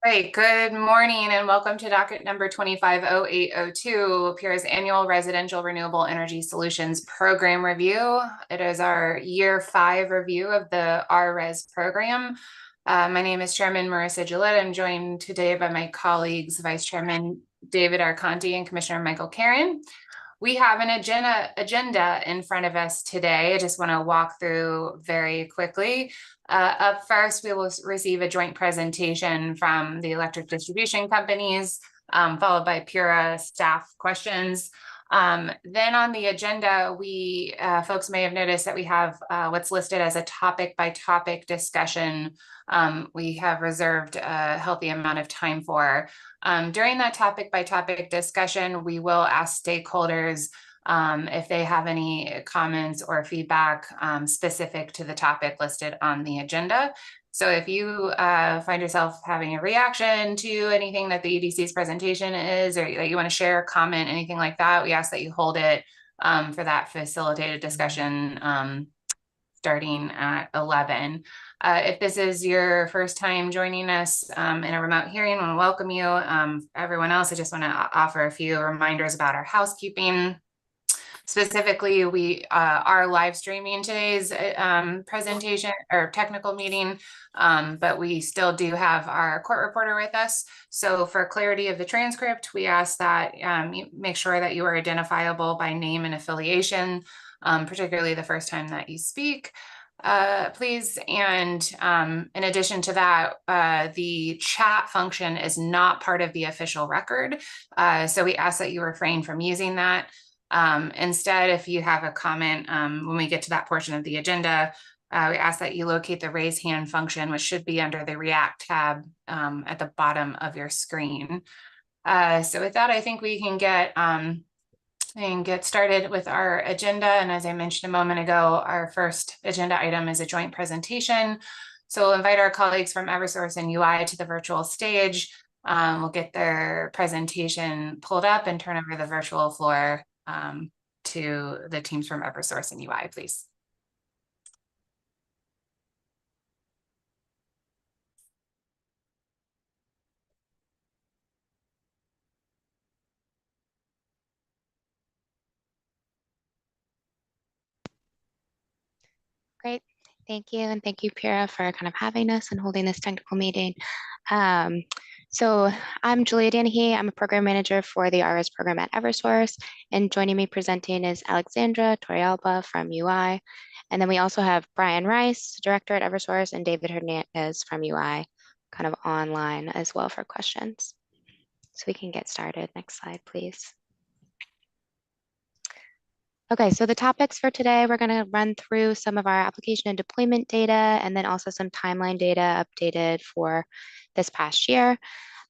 Great. Good morning and welcome to docket number 250802, PURE's annual Residential Renewable Energy Solutions Program Review. It is our year 5 review of the RRES program. My name is Chairman Marissa Gillette. I'm joined today by my colleagues, Vice Chairman David Arconti and Commissioner Michael Karen. We have an agenda in front of us today. I just want to walk through very quickly. Up first, we will receive a joint presentation from the electric distribution companies, followed by PURE staff questions. Then on the agenda, folks may have noticed that we have what's listed as a topic by topic discussion. We have reserved a healthy amount of time for. During that topic by topic discussion, we will ask stakeholders if they have any comments or feedback specific to the topic listed on the agenda. So if you find yourself having a reaction to anything that the EDC's presentation is, or that you want to share, comment, anything like that, we ask that you hold it for that facilitated discussion starting at 11. If this is your first time joining us in a remote hearing, I want to welcome you. Everyone else, I just want to offer a few reminders about our housekeeping. Specifically, we are live streaming today's presentation or technical meeting, but we still do have our court reporter with us. So for clarity of the transcript, we ask that you make sure that you are identifiable by name and affiliation, particularly the first time that you speak. Please. And in addition to that, the chat function is not part of the official record. So we ask that you refrain from using that. Instead, if you have a comment, when we get to that portion of the agenda, we ask that you locate the raise hand function, which should be under the React tab at the bottom of your screen. So with that, I think we can get started with our agenda. And as I mentioned a moment ago, our first agenda item is a joint presentation. So we'll invite our colleagues from Eversource and UI to the virtual stage. We'll get their presentation pulled up and turn over the virtual floor to the teams from Eversource and UI, please. Great, thank you. And thank you, PURE, for kind of having us and holding this technical meeting. So I'm Julia Danahy. I'm a program manager for the RRES program at Eversource. And joining me presenting is Alexandra Torrealba from UI. And then we also have Brian Rice, director at Eversource, and David Hernandez from UI, kind of online as well for questions. So we can get started. Next slide, please. Okay, so the topics for today, we're going to run through some of our application and deployment data, and then also some timeline data updated for this past year.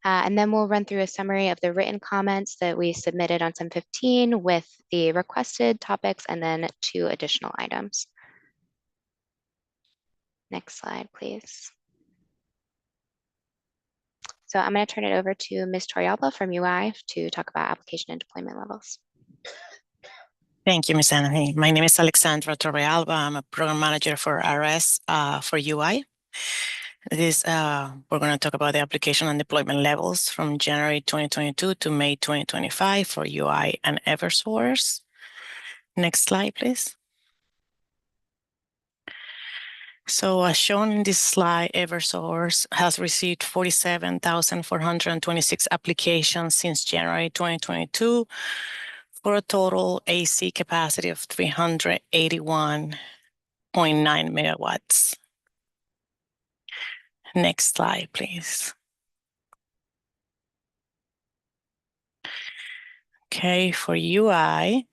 And then we'll run through a summary of the written comments that we submitted on SIM 15 with the requested topics, and then 2 additional items. Next slide, please. So I'm going to turn it over to Ms. Torrealba from UI to talk about application and deployment levels. Thank you, Ms. Anahí. My name is Alexandra Torrealba. I'm a program manager for RRES for UI. We're going to talk about the application and deployment levels from January 2022 to May 2025 for UI and Eversource. Next slide, please. So as shown in this slide, Eversource has received 47,426 applications since January 2022 for a total AC capacity of 381.9 megawatts. Next slide, please. Okay, for UI,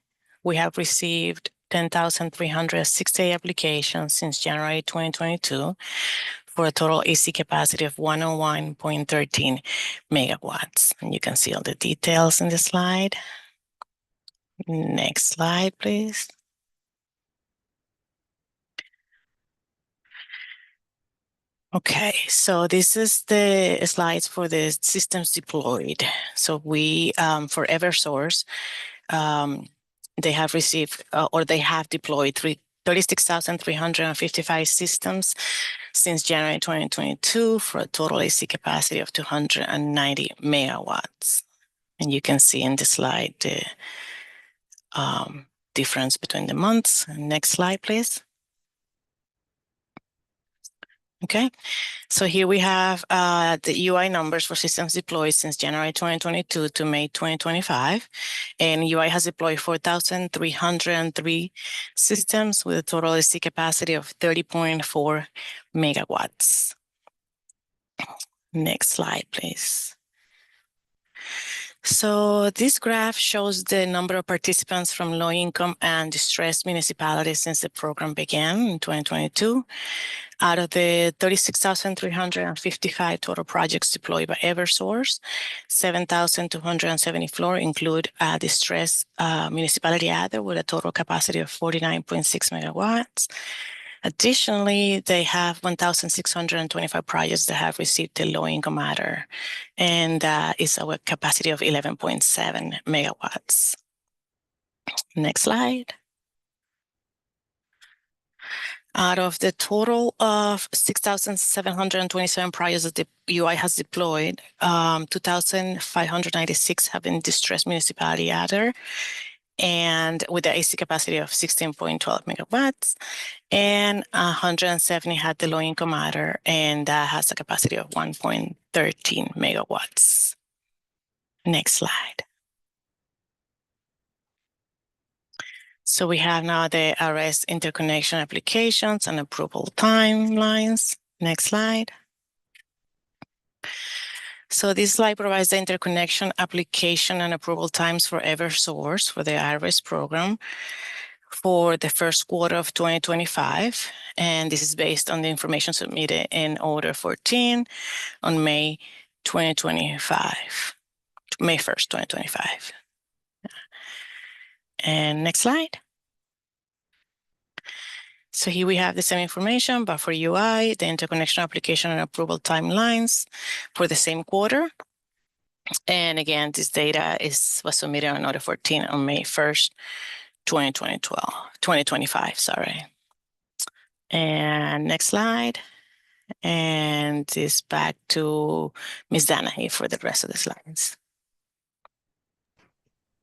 we have received 10,360 applications since January 2022 for a total AC capacity of 101.13 megawatts. And you can see all the details in the slide. Next slide, please. Okay, so this is the slides for the systems deployed. So we, for Eversource, they have received or they have deployed 36,355 systems since January 2022 for a total AC capacity of 290 megawatts. And you can see in the slide the difference between the months. Next slide, please. Okay, so here we have the UI numbers for systems deployed since January 2022 to May 2025. And UI has deployed 4,303 systems with a total AC capacity of 30.4 megawatts. Next slide, please. So this graph shows the number of participants from low-income and distressed municipalities since the program began in 2022. Out of the 36,355 total projects deployed by Eversource, 7,274 include a distressed municipality adder with a total capacity of 49.6 megawatts. Additionally, they have 1,625 projects that have received the low-income adder, and is a capacity of 11.7 megawatts. Next slide. Out of the total of 6,727 projects that the UI has deployed, 2,596 have been distressed municipality adder, and with the AC capacity of 16.12 megawatts, and 170 had the low-income adder, and that has a capacity of 1.13 megawatts. Next slide. So we have now the RRES interconnection applications and approval timelines. Next slide. So this slide provides the interconnection application and approval times for Eversource for the RRES program for the first quarter of 2025. And this is based on the information submitted in Order 14 on May 2025, May 1st, 2025. And next slide. So here we have the same information, but for UI, the interconnection application and approval timelines for the same quarter. And again, this data was submitted on Order 14 on May 1st, 2025, sorry. And next slide. And this back to Ms. Danahy for the rest of the slides.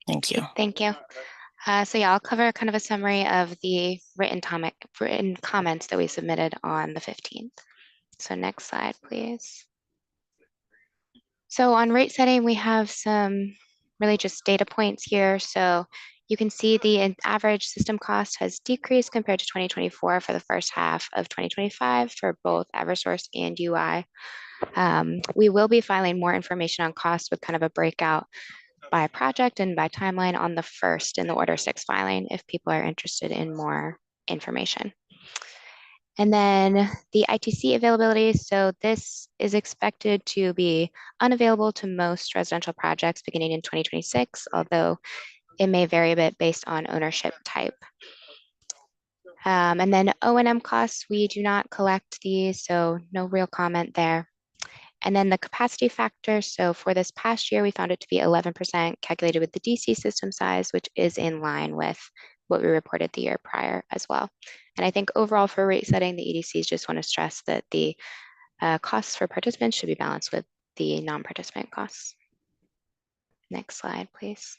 Thank you. Thank you. So yeah, I'll cover kind of a summary of the written comments that we submitted on the 15th. So next slide, please. So on rate setting, we have some really just data points here. So you can see the average system cost has decreased compared to 2024 for the first half of 2025 for both Eversource and UI. We will be filing more information on costs with kind of a breakout by project and by timeline on the 1st in the Order 6 filing if people are interested in more information. And then the ITC availability. So this is expected to be unavailable to most residential projects beginning in 2026, although it may vary a bit based on ownership type. And then O&M costs, we do not collect these, so no real comment there. And then the capacity factor. So for this past year, we found it to be 11% calculated with the DC system size, which is in line with what we reported the year prior as well. And I think overall for rate setting, the EDCs just want to stress that the costs for participants should be balanced with the non-participant costs. Next slide, please.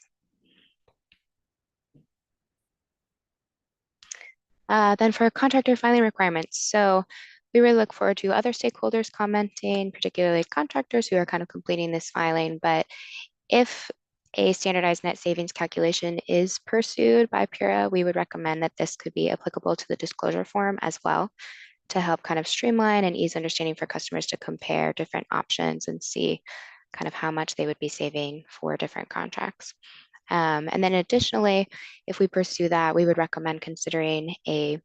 Then for contractor filing requirements. So we really look forward to other stakeholders commenting, particularly contractors who are kind of completing this filing. But if a standardized net savings calculation is pursued by PURA, we would recommend that this could be applicable to the disclosure form as well to help kind of streamline and ease understanding for customers to compare different options and see kind of how much they would be saving for different contracts. And then additionally, if we pursue that, we would recommend considering a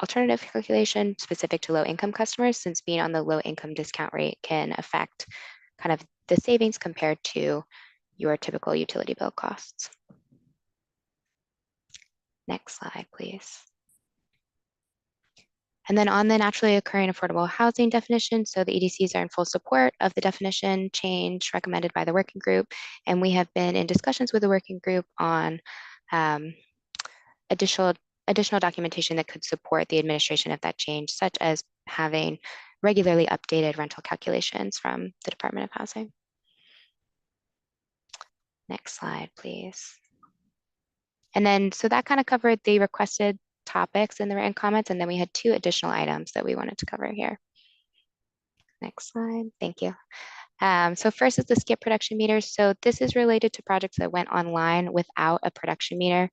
alternative calculation specific to low-income customers, since being on the low-income discount rate can affect kind of the savings compared to your typical utility bill costs. Next slide, please. And then on the naturally occurring affordable housing definition, so the EDCs are in full support of the definition change recommended by the working group. And we have been in discussions with the working group on additional additional documentation that could support the administration of that change, such as having regularly updated rental calculations from the Department of Housing. Next slide, please. And then, so that kind of covered the requested topics in the written comments, and then we had 2 additional items that we wanted to cover here. Next slide, thank you. So first is the skip production meters. So this is related to projects that went online without a production meter.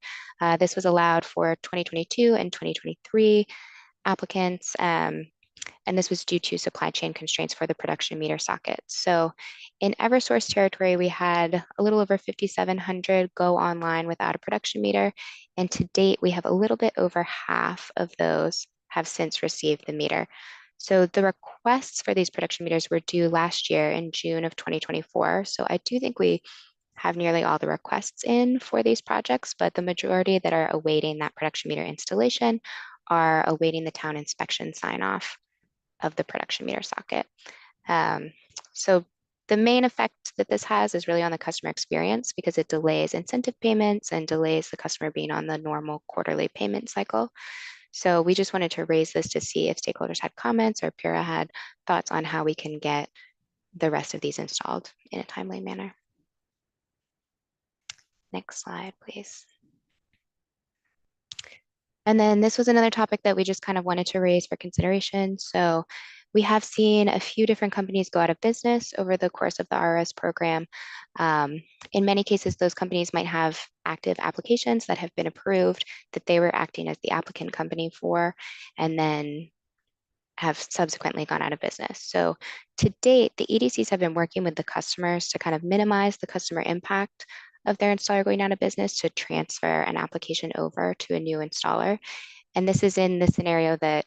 This was allowed for 2022 and 2023 applicants. And this was due to supply chain constraints for the production meter sockets. So in Eversource territory, we had a little over 5,700 go online without a production meter. And to date, we have a little bit over half of those have since received the meter. So the requests for these production meters were due last year in June of 2024. So I do think we have nearly all the requests in for these projects, but the majority that are awaiting that production meter installation are awaiting the town inspection sign off of the production meter socket. So the main effect that this has is really on the customer experience because it delays incentive payments and delays the customer being on the normal quarterly payment cycle. So we just wanted to raise this to see if stakeholders had comments or Pura had thoughts on how we can get the rest of these installed in a timely manner. Next slide, please. And then this was another topic that we just kind of wanted to raise for consideration. So we have seen a few different companies go out of business over the course of the RRES program. In many cases, those companies might have active applications that have been approved that they were acting as the applicant company for, and then have subsequently gone out of business. So to date, the EDCs have been working with the customers to kind of minimize the customer impact of their installer going out of business to transfer an application over to a new installer. And this is in the scenario that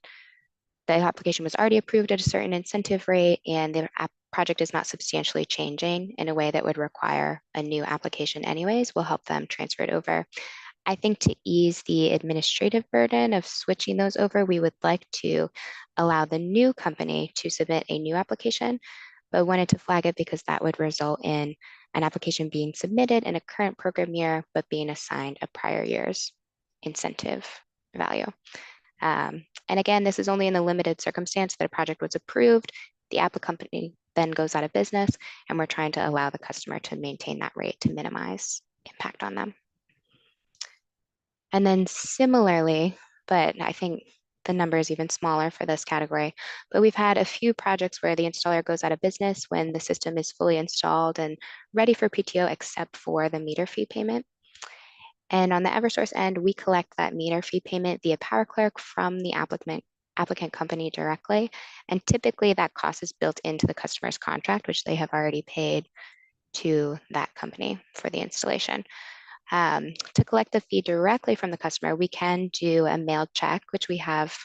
the application was already approved at a certain incentive rate and the project is not substantially changing in a way that would require a new application anyways, will help them transfer it over. I think to ease the administrative burden of switching those over, we would like to allow the new company to submit a new application, but wanted to flag it because that would result in an application being submitted in a current program year, but being assigned a prior year's incentive value. And again, this is only in the limited circumstance that a project was approved, the applicant company then goes out of business, and we're trying to allow the customer to maintain that rate to minimize impact on them. And then similarly, but I think the number is even smaller for this category, but we've had a few projects where the installer goes out of business when the system is fully installed and ready for PTO except for the meter fee payment. And on the Eversource end, we collect that meter fee payment via Power Clerk from the applicant company directly. And typically that cost is built into the customer's contract, which they have already paid to that company for the installation. To collect the fee directly from the customer, we can do a mailed check, which we have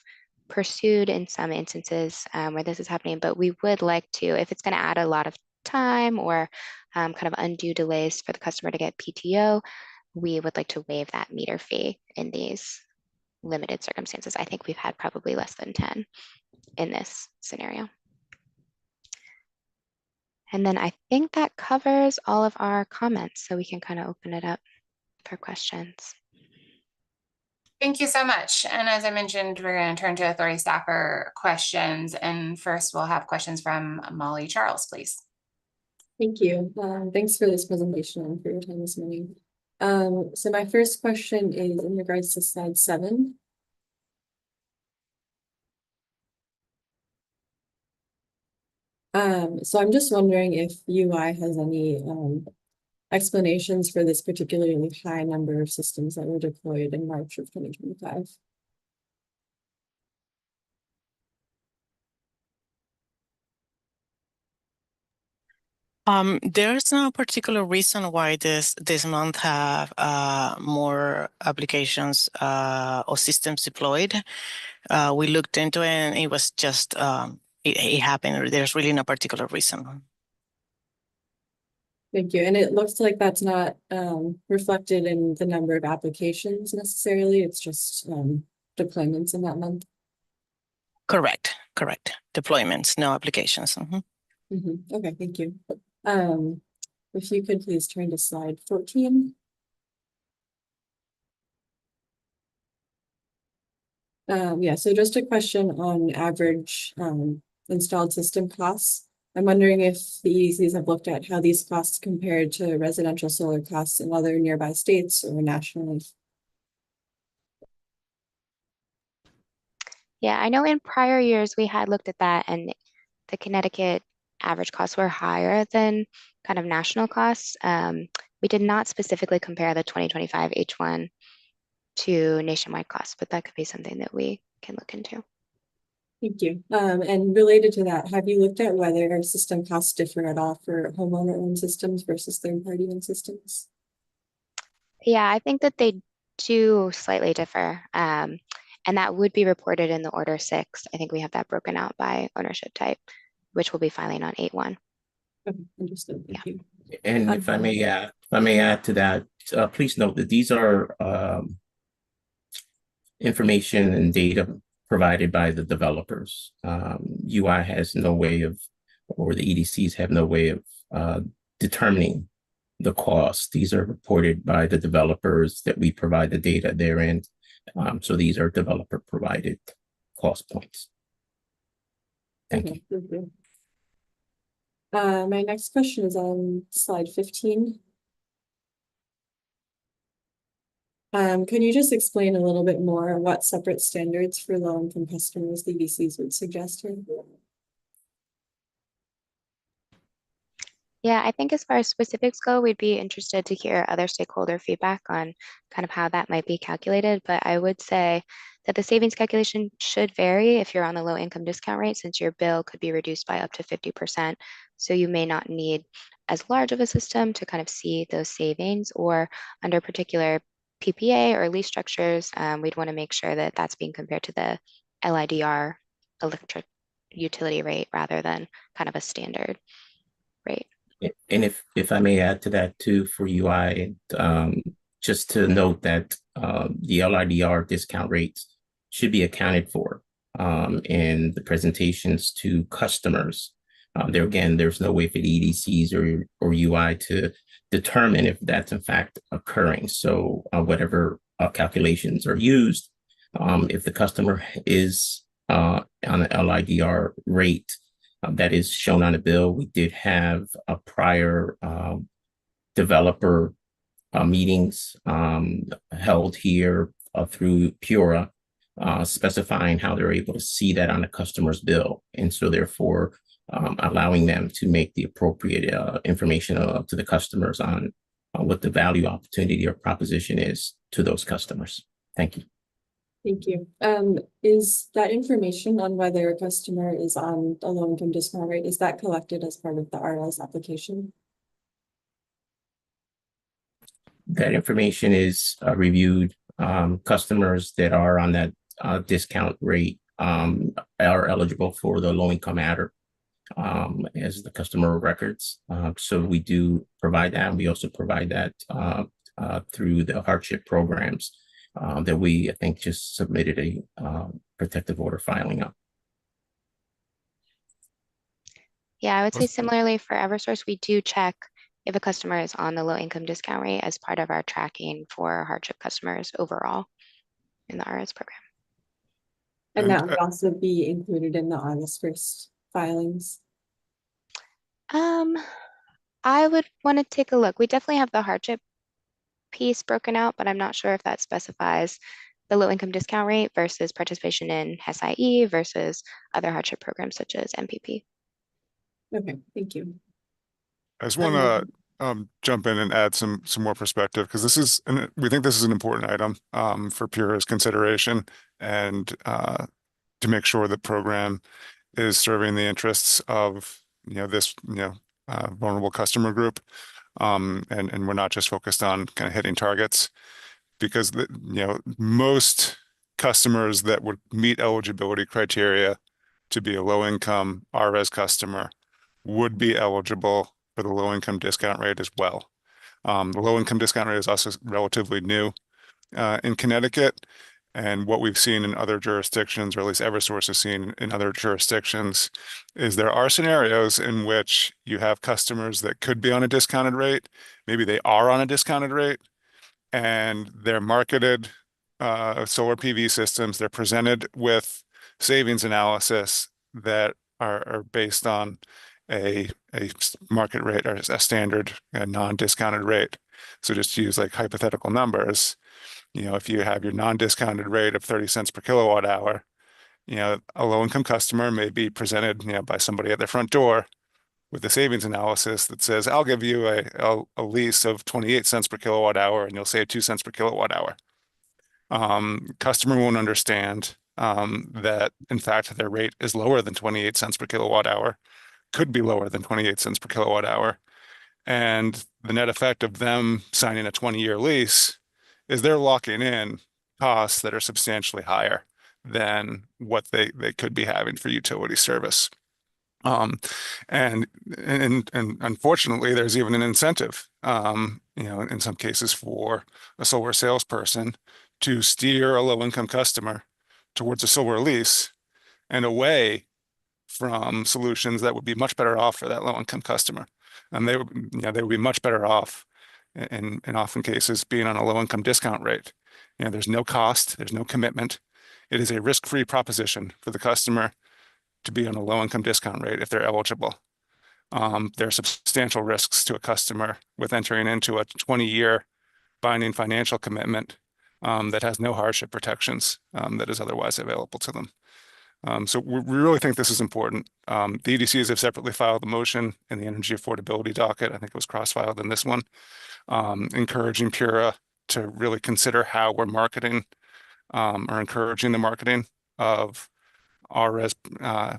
pursued in some instances where this is happening, but we would like to, if it's going to add a lot of time or kind of undue delays for the customer to get PTO, we would like to waive that meter fee in these limited circumstances. I think we've had probably less than 10 in this scenario. And then I think that covers all of our comments, so we can kind of open it up for questions. Thank you so much. And as I mentioned, we're going to turn to authority staff for questions. And first we'll have questions from Molly Charles, please. Thank you. Thanks for this presentation and for your time this morning. So my first question is in regards to slide 7. So I'm just wondering if UI has any explanations for this particularly high number of systems that were deployed in March of 2025. There's no particular reason why this month have more applications or systems deployed. We looked into it and it was just it happened. There's really no particular reason. Thank you. And it looks like that's not reflected in the number of applications necessarily. It's just deployments in that month. Correct. Deployments, no applications. Okay, thank you. If you could please turn to slide 14. Yeah, so just a question on average installed system costs. I'm wondering if the EDCs have looked at how these costs compared to residential solar costs in other nearby states or nationally. Yeah, I know in prior years we had looked at that, and the Connecticut average costs were higher than kind of national costs. We did not specifically compare the 2025 H1 to nationwide costs, but that could be something that we can look into. Thank you. And related to that, have you looked at whether system costs differ at all for homeowner-owned systems versus third-party owned systems? Yeah, I think that they do slightly differ. And that would be reported in the order 6. I think we have that broken out by ownership type, which we'll be filing on 8/1. Okay, understood. Thank you. And if I may add to that, please note that these are information and data provided by the developers. UI has no way of, or the EDCs have no way of determining the cost. These are reported by the developers that we provide the data therein. So these are developer provided cost points. Thank you. Thank you. My next question is on slide 15. Can you just explain a little bit more what separate standards for low-income customers the EDCs would suggest here? Yeah, I think as far as specifics go, we'd be interested to hear other stakeholder feedback on kind of how that might be calculated. But I would say that the savings calculation should vary if you're on the low income discount rate, since your bill could be reduced by up to 50%. So you may not need as large of a system to kind of see those savings, or under particular PPA or lease structures, we'd want to make sure that that's being compared to the LIDR electric utility rate rather than kind of a standard rate. And if I may add to that too, for UI, just to note that the LIDR discount rates should be accounted for in the presentations to customers. There again, there's no way for the EDCs or UI to determine if that's in fact occurring. So whatever calculations are used, if the customer is on an LIDR rate, that is shown on the bill. We did have a prior developer meetings held here through Pura, specifying how they're able to see that on the customer's bill. And so therefore, allowing them to make the appropriate information to the customers on what the value opportunity or proposition is to those customers. Thank you. Thank you. Is that information on whether a customer is on a low-income discount rate, is that collected as part of the RRES application? That information is reviewed. Customers that are on that discount rate are eligible for the low-income adder as the customer records. So we do provide that. We also provide that through the hardship programs that we, I think, just submitted a protective order filing up. Yeah, I would say similarly for Eversource, we do check if a customer is on the low income discount rate as part of our tracking for hardship customers overall in the RRES program. And that would also be included in the August 1st filings. I would want to take a look. We definitely have the hardship piece broken out, but I'm not sure if that specifies the low income discount rate versus participation in SIE versus other hardship programs such as MPP. Okay, thank you. I just want to jump in and add some more perspective, because this is, and we think this is an important item for Pura's consideration, and to make sure the program is serving the interests of this vulnerable customer group, and we're not just focused on kind of hitting targets, because most customers that would meet eligibility criteria to be a low-income RRES customer would be eligible for the low-income discount rate as well. The low-income discount rate is also relatively new in Connecticut, and what we've seen in other jurisdictions, or at least Eversource has seen in other jurisdictions, is there are scenarios in which you have customers that could be on a discounted rate. Maybe they are on a discounted rate, and they're marketed solar PV systems. They're presented with savings analysis that are based on a market rate or a standard non-discounted rate. So just to use like hypothetical numbers, if you have your non-discounted rate of 30 cents per kilowatt hour, a low-income customer may be presented, by somebody at their front door with a savings analysis that says, I'll give you a lease of 28 cents per kilowatt hour and you'll save 2 cents per kilowatt hour. Customer won't understand that in fact their rate is lower than 28 cents per kilowatt hour, could be lower than 28 cents per kilowatt hour. And the net effect of them signing a 20-year lease is they're locking in costs that are substantially higher than what they could be having for utility service. And unfortunately, there's even an incentive, in some cases for a solar salesperson to steer a low-income customer towards a solar lease and away from solutions that would be much better off for that low-income customer. And they would be much better off in often cases being on a low-income discount rate. There's no cost, there's no commitment. It is a risk-free proposition for the customer to be on a low-income discount rate if they're eligible. There are substantial risks to a customer with entering into a 20-year binding financial commitment that has no hardship protections that is otherwise available to them. So we really think this is important. The EDCs have separately filed a motion in the energy affordability docket. I think it was cross-filed in this one, encouraging PURA to really consider how we're marketing or encouraging the marketing of RRES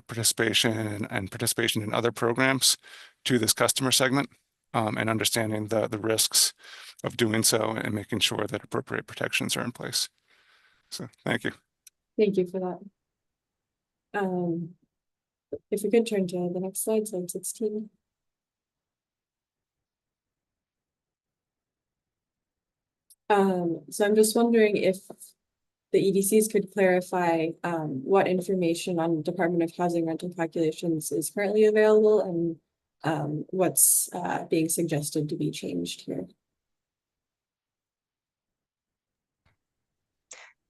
participation and participation in other programs to this customer segment, and understanding the risks of doing so and making sure that appropriate protections are in place. So thank you. Thank you for that. If we could turn to the next slide, slide 16. So I'm just wondering if the EDCs could clarify what information on Department of Housing rental calculations is currently available and what's being suggested to be changed here.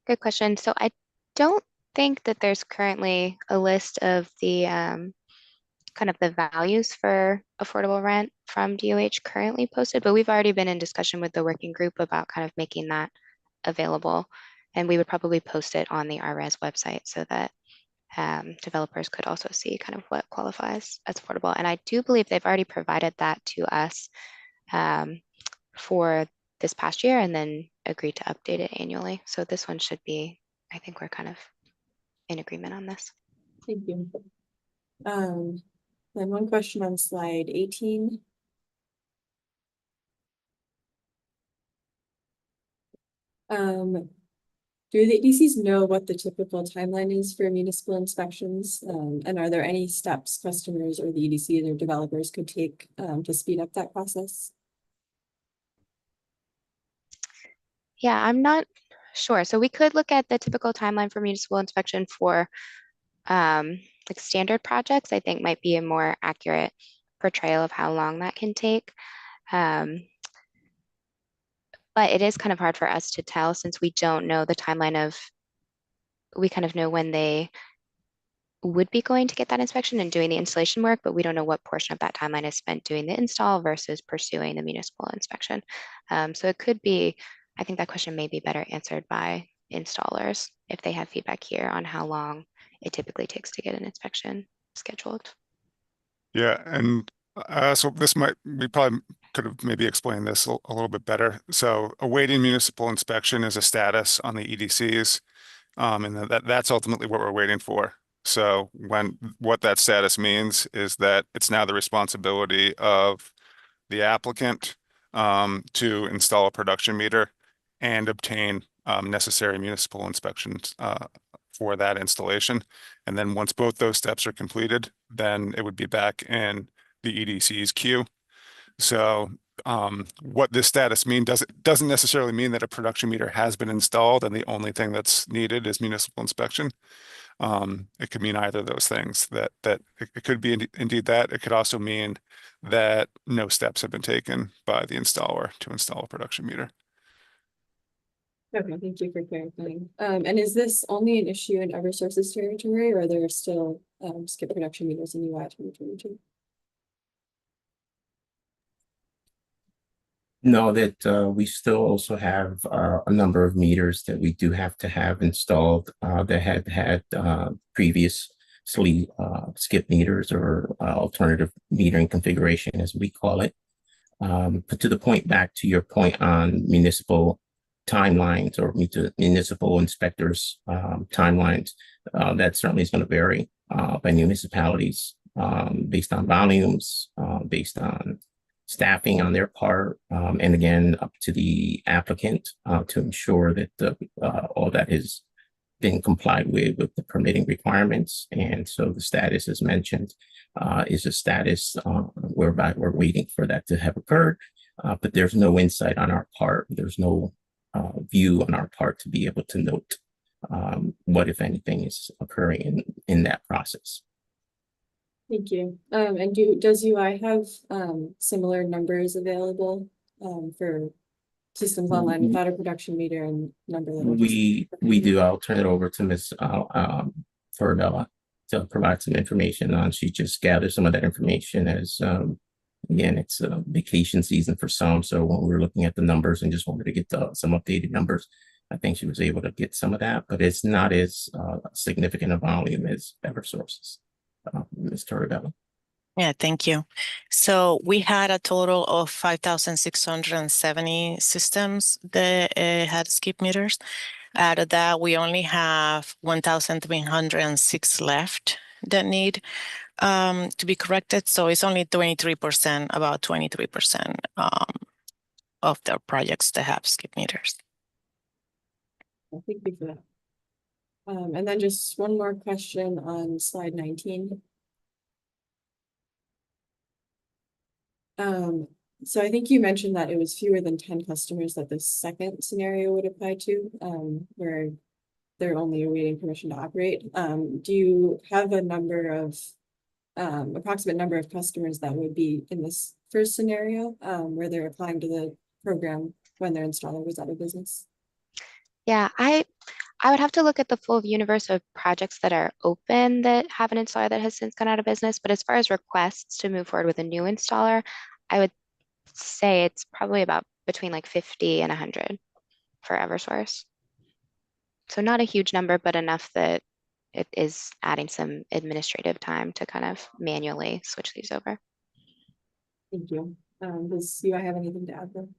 Good question. So I don't think that there's currently a list of the kind of the values for affordable rent from DOH currently posted, but we've already been in discussion with the working group about kind of making that available. And we would probably post it on the RRES website so that developers could also see kind of what qualifies as affordable. And I do believe they've already provided that to us for this past year and then agreed to update it annually. So this one should be, I think we're kind of in agreement on this. Thank you. Then one question on slide 18. Do the EDCs know what the typical timeline is for municipal inspections? And are there any steps customers or the EDCs or developers could take to speed up that process? Yeah, I'm not sure. So we could look at the typical timeline for municipal inspection for like standard projects. I think might be a more accurate portrayal of how long that can take. But it is kind of hard for us to tell since we don't know the timeline of, we kind of know when they would be going to get that inspection and doing the installation work, but we don't know what portion of that timeline is spent doing the install versus pursuing the municipal inspection. So it could be, I think that question may be better answered by installers if they have feedback here on how long it typically takes to get an inspection scheduled. Yeah, and so we probably could have maybe explained this a little bit better. So awaiting municipal inspection is a status on the EDCs, and that's ultimately what we're waiting for. So what that status means is that it's now the responsibility of the applicant to install a production meter and obtain necessary municipal inspections for that installation. And then once both those steps are completed, then it would be back in the EDC's queue. So what this status means doesn't necessarily mean that a production meter has been installed and the only thing that's needed is municipal inspection. It could mean either of those things, that it could be indeed that. It could also mean that no steps have been taken by the installer to install a production meter. Okay, thank you for clarifying. And is this only an issue in Eversource's territory, or are there still skip production meters in UI 2022? No, that we still also have a number of meters that we do have to have installed that had previously skip meters or alternative metering configuration, as we call it. But to the point, back to your point on municipal timelines or municipal inspectors timelines, that certainly is going to vary by municipalities based on volumes, based on staffing on their part, and again, up to the applicant to ensure that all that has been complied with the permitting requirements. And so the status, as mentioned, is a status whereby we're waiting for that to have occurred, but there's no insight on our part. There's no view on our part to be able to note what, if anything, is occurring in that process. Thank you. And does UI have similar numbers available for systems online without a production meter and number that we do. I'll turn it over to Ms. Farabella to provide some information on. She just gathered some of that information as again, it's vacation season for some. So when we were looking at the numbers and just wanted to get some updated numbers, I think she was able to get some of that, but it's not as significant a volume as Eversource's. Ms. Torribella. Yeah, thank you. So we had a total of 5,670 systems that had skip meters. Out of that, we only have 1,306 left that need to be corrected. So it's only 23%, about 23% of the projects that have skip meters. Thank you for that. And then just one more question on slide 19. So I think you mentioned that it was fewer than 10 customers that this second scenario would apply to, where they're only awaiting permission to operate. Do you have a number of approximate number of customers that would be in this first scenario, where they're applying to the program when their installer was out of business? Yeah, I would have to look at the full universe of projects that are open that have an installer that has since gone out of business. But as far as requests to move forward with a new installer, I would say it's probably about between like 50 and 100 for Eversource. So not a huge number, but enough that it is adding some administrative time to kind of manually switch these over. Thank you. Does UI have anything to add then?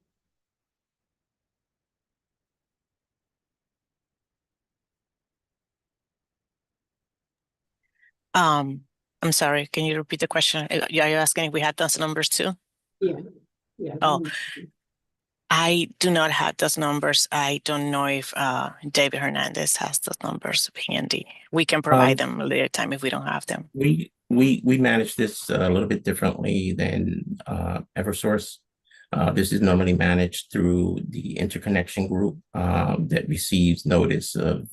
I'm sorry, can you repeat the question? Yeah, you're asking if we had those numbers too? Yeah. Yeah. Oh, I do not have those numbers. I don't know if David Hernandez has those numbers handy. We can provide them later time if we don't have them. We manage this a little bit differently than Eversource. This is normally managed through the interconnection group that receives notice of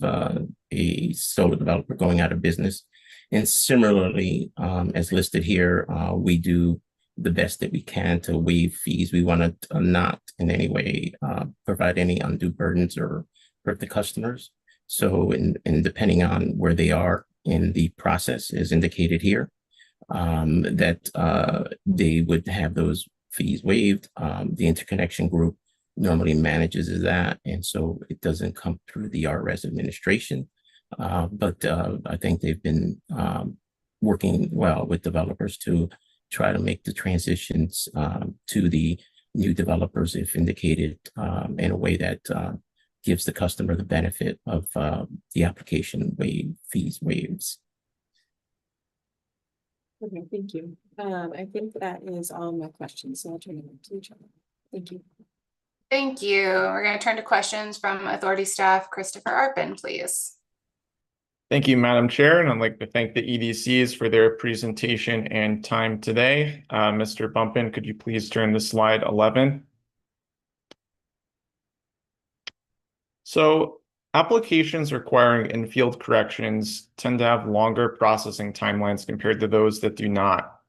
a solar developer going out of business. And similarly, as listed here, we do the best that we can to waive fees. We want to not in any way provide any undue burdens or hurt the customers. So, and depending on where they are in the process, as indicated here, that they would have those fees waived. The interconnection group normally manages that, and so it doesn't come through the RRES administration. But I think they've been working well with developers to try to make the transitions to the new developers, if indicated, in a way that gives the customer the benefit of the application fees waives. Okay, thank you. I think that is all my questions, so I'll turn it over to each other. Thank you. Thank you. We're going to turn to questions from Authority staff. Christopher Arpin, please. Thank you, Madam Chair, and I'd like to thank the EDCs for their presentation and time today. Mr. Bumpin, could you please turn to slide 11? So applications requiring in-field corrections tend to have longer processing timelines compared to those that do not.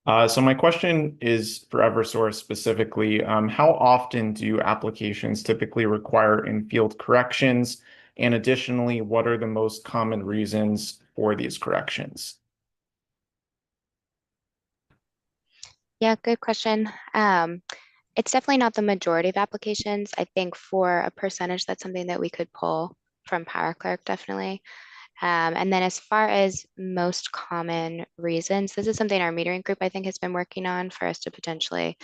So my question is for Eversource specifically, how often do applications typically require in-field corrections? And additionally, what are the most common reasons for these corrections? Yeah, good question. It's definitely not the majority of applications. I think for a percentage, that's something that we could pull from Power Clerk, definitely. And then as far as most common reasons, this is something our metering group, I think, has been working on for us to potentially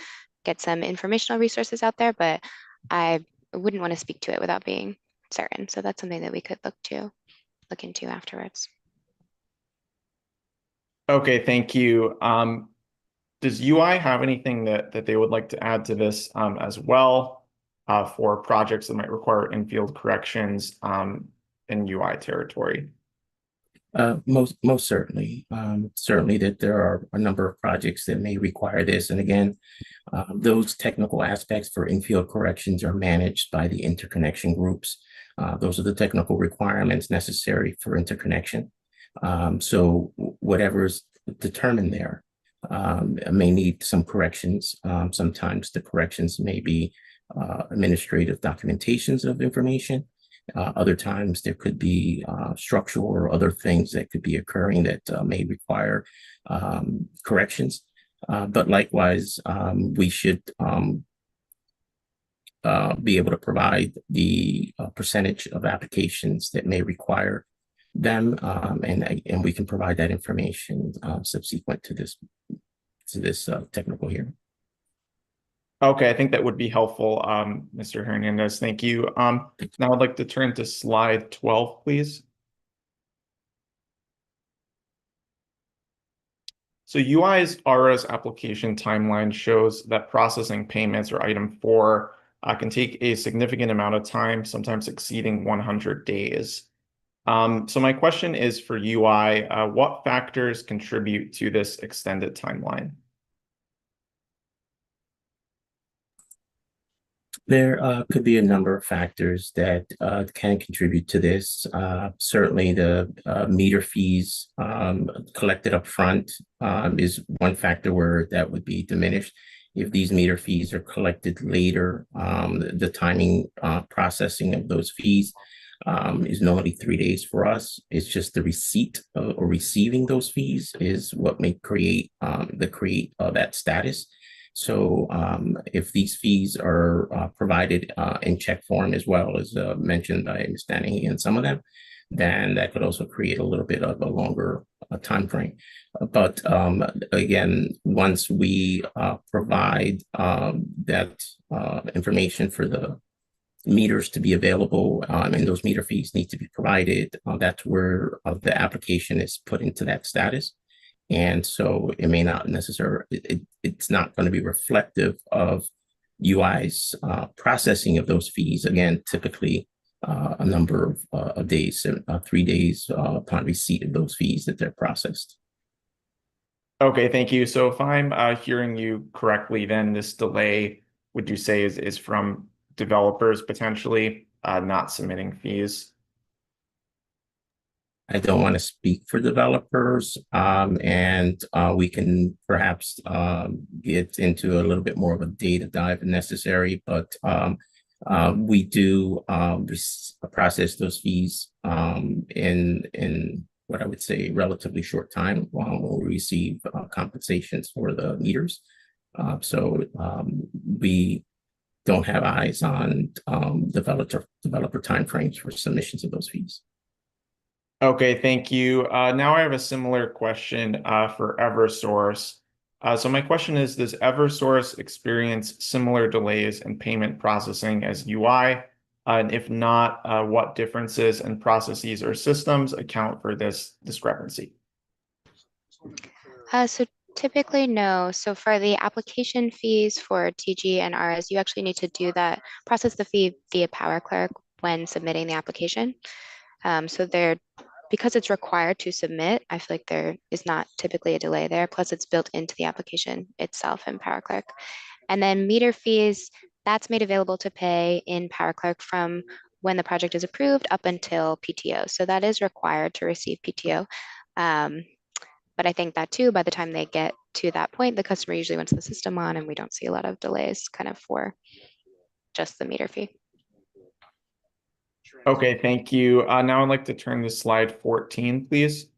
get some informational resources out there, but I wouldn't want to speak to it without being certain. So that's something that we could look into afterwards. Okay, thank you. Does UI have anything that they would like to add to this as well for projects that might require in-field corrections in UI territory? Most certainly. Certainly that there are a number of projects that may require this. And again, those technical aspects for in-field corrections are managed by the interconnection groups. Those are the technical requirements necessary for interconnection. So whatever's determined there may need some corrections. Sometimes the corrections may be administrative documentations of information. Other times there could be structural or other things that could be occurring that may require corrections. But likewise, we should be able to provide the percentage of applications that may require them, and we can provide that information subsequent to this technical hearing. Okay, I think that would be helpful, Mr. Hernandez. Thank you. Now I'd like to turn to slide 12, please. So UI's RRES application timeline shows that processing payments, or item 4, can take a significant amount of time, sometimes exceeding 100 days. So my question is for UI, what factors contribute to this extended timeline? There could be a number of factors that can contribute to this. Certainly the meter fees collected up front is one factor where that would be diminished. If these meter fees are collected later, the timing processing of those fees is normally 3 days for us. It's just the receipt or receiving those fees is what may create that status. So if these fees are provided in check form as well as mentioned by Ms. Danahy and some of them, then that could also create a little bit of a longer time frame. But again, once we provide that information for the meters to be available and those meter fees need to be provided, that's where the application is put into that status. And so it may not necessarily, it's not going to be reflective of UI's processing of those fees. Again, typically a number of days, 3 days upon receipt of those fees that they're processed. Okay, thank you. So if I'm hearing you correctly, then this delay, would you say is from developers potentially not submitting fees? I don't want to speak for developers, and we can perhaps get into a little bit more of a data dive if necessary, but we do process those fees in what I would say relatively short time when we receive compensations for the meters. So we don't have eyes on developer timeframes for submissions of those fees. Okay, thank you. Now I have a similar question for Eversource. So my question is, does Eversource experience similar delays in payment processing as UI? And if not, what differences in processes or systems account for this discrepancy? So typically, no. So for the application fees for TG and RS, you actually need to do that, process the fee via Power Clerk when submitting the application. So because it's required to submit, I feel like there is not typically a delay there. Plus, it's built into the application itself in Power Clerk. And then meter fees, that's made available to pay in Power Clerk from when the project is approved up until PTO. So that is required to receive PTO. But I think that too, by the time they get to that point, the customer usually wants the system on, and we don't see a lot of delays kind of for just the meter fee. Okay, thank you. Now I'd like to turn to slide 14, please.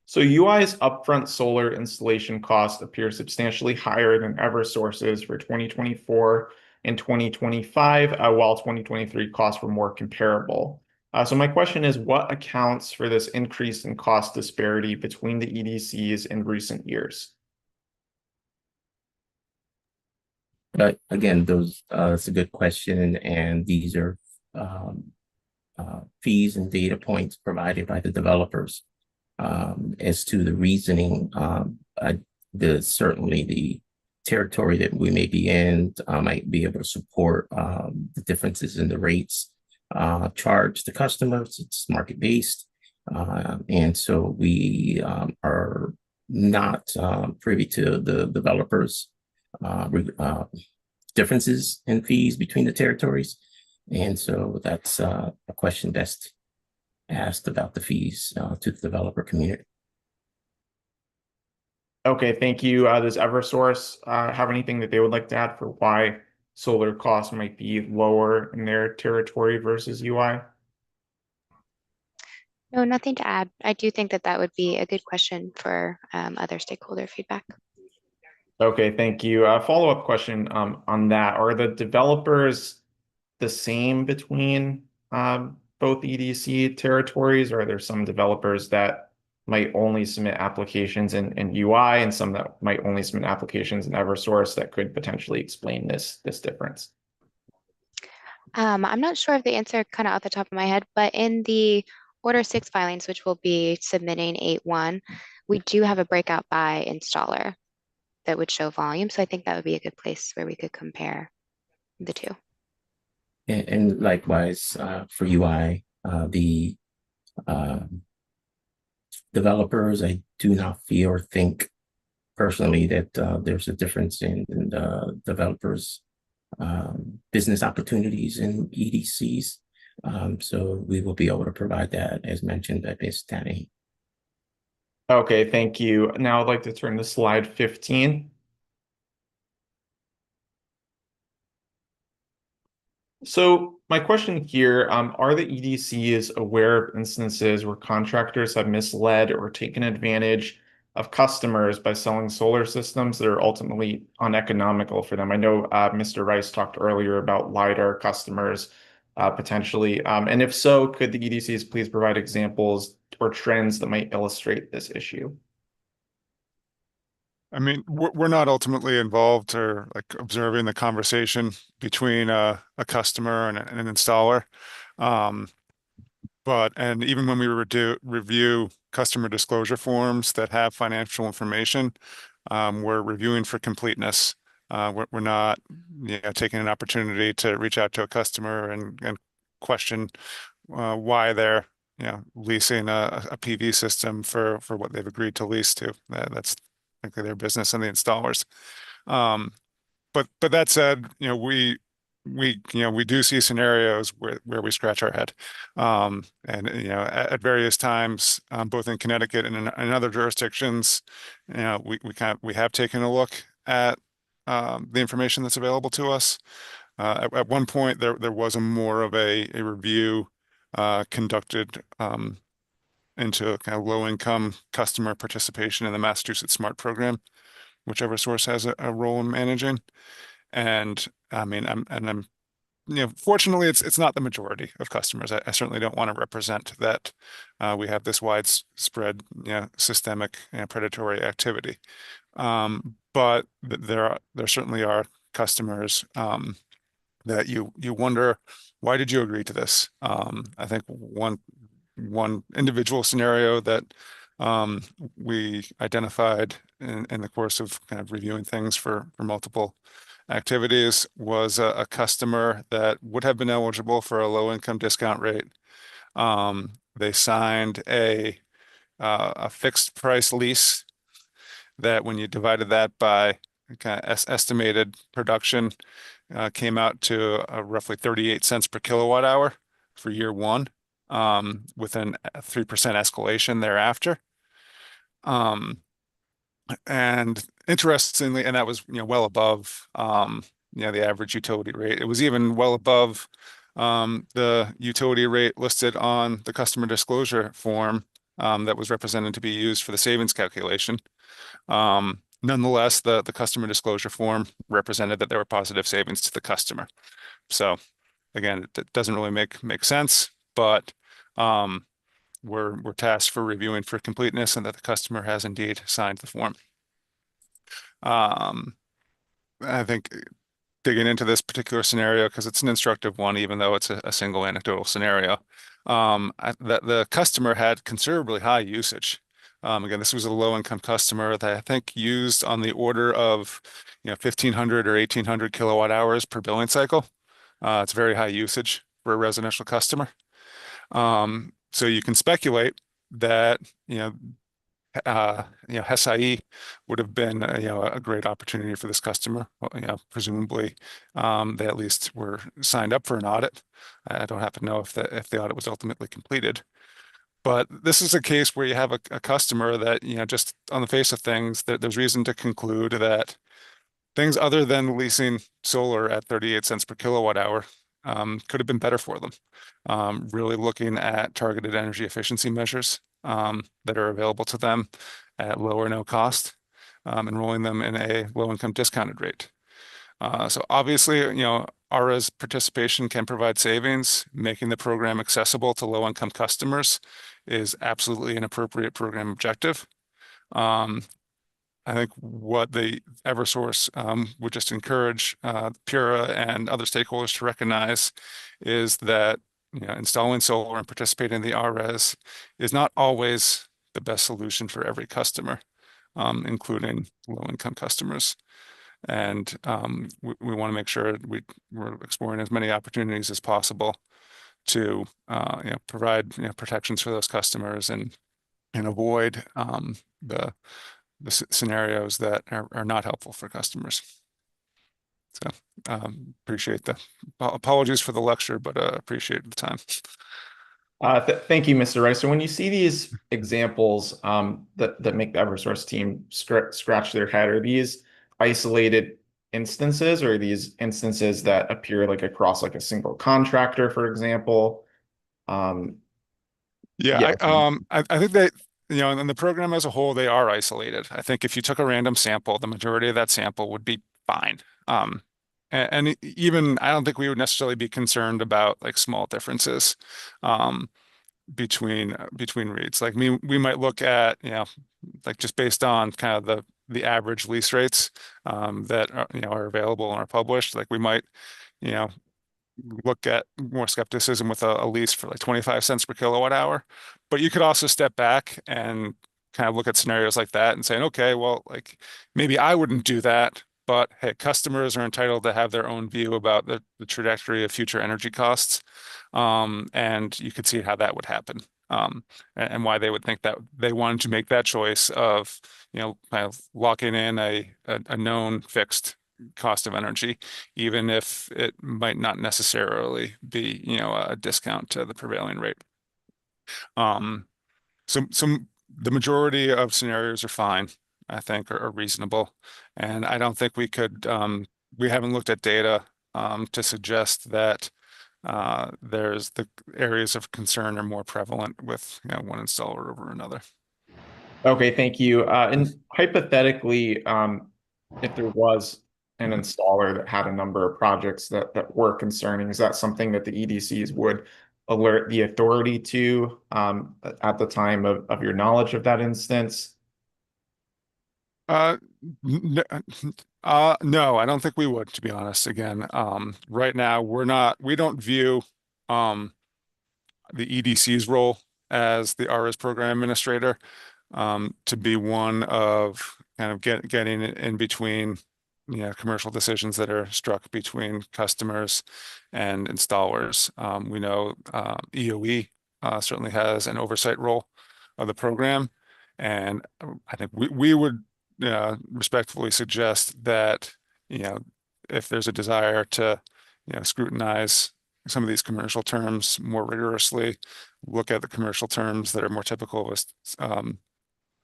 So UI's upfront solar installation cost appears substantially higher than Eversource's for 2024 and 2025, while 2023 costs were more comparable. So my question is, what accounts for this increase in cost disparity between the EDCs in recent years? But again, it's a good question, and these are fees and data points provided by the developers. As to the reasoning, certainly the territory that we may be in might be able to support the differences in the rates charged to customers. It's market based, and so we are not privy to the developers' differences in fees between the territories, and so that's a question best asked about the fees to the developer community. Okay, thank you. Does Eversource have anything that they would like to add for why solar costs might be lower in their territory versus UI? No, nothing to add. I do think that that would be a good question for other stakeholder feedback. Okay, thank you. Follow-up question on that. Are the developers the same between both EDC territories, or are there some developers that might only submit applications in UI and some that might only submit applications in Eversource that could potentially explain this difference? I'm not sure of the answer kind of off the top of my head, but in the Order 6 filings, which we'll be submitting 8.1, we do have a breakout by installer that would show volume. So I think that would be a good place where we could compare the two. And likewise for UI, the developers, I do not feel or think personally that there's a difference in the developers' business opportunities in EDCs. So we will be able to provide that as mentioned by Ms. Danny. Okay, thank you. Now I'd like to turn to slide 15. So my question here, are the EDCs aware of instances where contractors have misled or taken advantage of customers by selling solar systems that are ultimately uneconomical for them? I know Mr. Rice talked earlier about LiDAR customers potentially. And if so, could the EDCs please provide examples or trends that might illustrate this issue? I mean, we're not ultimately involved or like observing the conversation between a customer and an installer. And even when we review customer disclosure forms that have financial information, we're reviewing for completeness. We're not taking an opportunity to reach out to a customer and question why they're leasing a PV system for what they've agreed to lease to. That's frankly their business and the installers. But that said, we do see scenarios where we scratch our head, and at various times, both in Connecticut and in other jurisdictions, we have taken a look at the information that's available to us. At one point, there was more of a review conducted into kind of low-income customer participation in the Massachusetts Smart Program, which Eversource has a role in managing. And I mean, fortunately, it's not the majority of customers. I certainly don't want to represent that we have this widespread, systemic, predatory activity. But there certainly are customers that you wonder, why did you agree to this? I think one individual scenario that we identified in the course of kind of reviewing things for multiple activities was a customer that would have been eligible for a low income discount rate. They signed a fixed price lease that when you divided that by kind of estimated production came out to roughly 38 cents per kilowatt hour for year one. with a 3% escalation thereafter. And interestingly, and that was, well above, the average utility rate. It was even well above the utility rate listed on the customer disclosure form that was represented to be used for the savings calculation. Nonetheless, the customer disclosure form represented that there were positive savings to the customer. So again, it doesn't really make sense, but we're tasked for reviewing for completeness and that the customer has indeed signed the form. I think digging into this particular scenario, because it's an instructive one, even though it's a single anecdotal scenario, that the customer had considerably high usage. Again, this was a low-income customer that I think used on the order of 1,500 or 1,800 kilowatt hours per billing cycle. It's very high usage for a residential customer. So you can speculate that Hesai would have been a great opportunity for this customer. Well, presumably they at least were signed up for an audit. I don't happen to know if the audit was ultimately completed. But this is a case where you have a customer that, just on the face of things, there's reason to conclude that things other than leasing solar at 38 cents per kilowatt hour could have been better for them. Really looking at targeted energy efficiency measures that are available to them at low or no cost, enrolling them in a low-income discounted rate. So obviously, RRES participation can provide savings. Making the program accessible to low-income customers is absolutely an appropriate program objective. I think what the Eversource would just encourage PURA and other stakeholders to recognize is that installing solar and participating in the RRES is not always the best solution for every customer, including low-income customers. And we want to make sure we're exploring as many opportunities as possible to provide protections for those customers and avoid the scenarios that are not helpful for customers. So appreciate the apologies for the lecture, but appreciate the time. Thank you, Mr. Rice. So when you see these examples that make the Eversource team scratch their head, are these isolated instances, or are these instances that appear like across like a single contractor, for example? I think that in the program as a whole, they are isolated. I think if you took a random sample, the majority of that sample would be fine. And even I don't think we would necessarily be concerned about like small differences between reads. Like we might look at like just based on kind of the average lease rates that are available and are published. Like we might look at more skepticism with a lease for like 25 cents per kilowatt hour. But you could also step back and kind of look at scenarios like that and saying, okay, well, like maybe I wouldn't do that, but hey, customers are entitled to have their own view about the trajectory of future energy costs. And you could see how that would happen. And why they would think that they wanted to make that choice of, kind of locking in a known fixed cost of energy, even if it might not necessarily be, a discount to the prevailing rate. So the majority of scenarios are fine, I think, are reasonable. And I don't think we could, we haven't looked at data to suggest that there's the areas of concern are more prevalent with one installer over another. Okay, thank you. And hypothetically, if there was an installer that had a number of projects that were concerning, is that something that the EDCs would alert the authority to at the time of your knowledge of that instance? No, I don't think we would, to be honest. Again, right now we don't view the EDC's role as the RRES program administrator to be one of kind of getting in between commercial decisions that are struck between customers and installers. We know EOE certainly has an oversight role of the program, and I think we would respectfully suggest that if there's a desire to scrutinize some of these commercial terms more rigorously, look at the commercial terms that are more typical of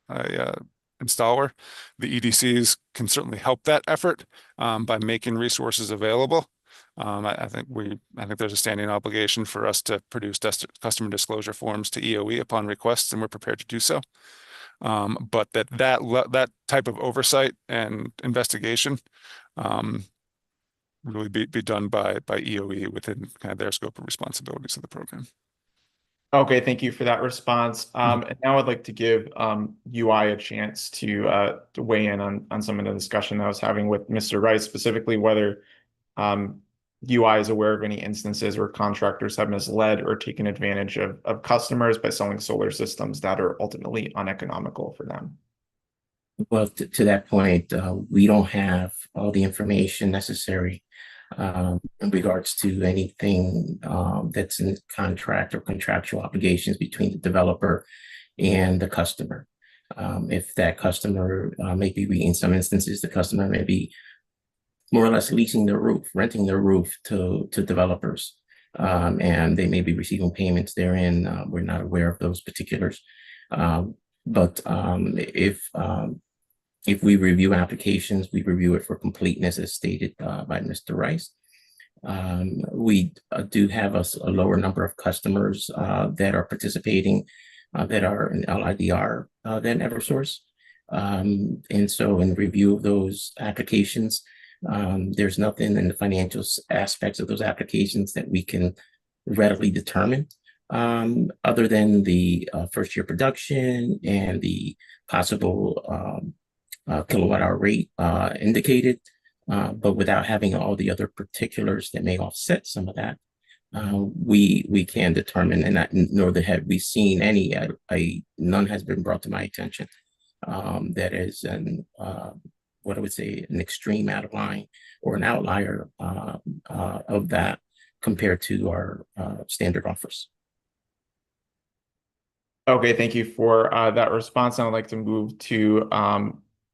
a installer. The EDCs can certainly help that effort by making resources available. I think there's a standing obligation for us to produce customer disclosure forms to EOE upon request, and we're prepared to do so. But that type of oversight and investigation really be done by EOE within kind of their scope of responsibilities of the program. Okay, thank you for that response. And now I'd like to give UI a chance to weigh in on some of the discussion that I was having with Mr. Rice, specifically whether UI is aware of any instances where contractors have misled or taken advantage of customers by selling solar systems that are ultimately uneconomical for them. Well, to that point, we don't have all the information necessary in regards to anything that's in contract or contractual obligations between the developer and the customer. If that customer maybe in some instances, the customer may be more or less leasing their roof, renting their roof to developers, and they may be receiving payments therein. We're not aware of those particulars. But if we review applications, we review it for completeness as stated by Mr. Rice. We do have a lower number of customers that are participating that are in LIDR than Eversource. And so in review of those applications, there's nothing in the financial aspects of those applications that we can readily determine other than the first year production and the possible kilowatt hour rate indicated, but without having all the other particulars that may offset some of that, we can determine, and nor have we seen any. None has been brought to my attention that is what I would say an extreme out of line or an outlier of that compared to our standard offers. Okay, thank you for that response. I'd like to move to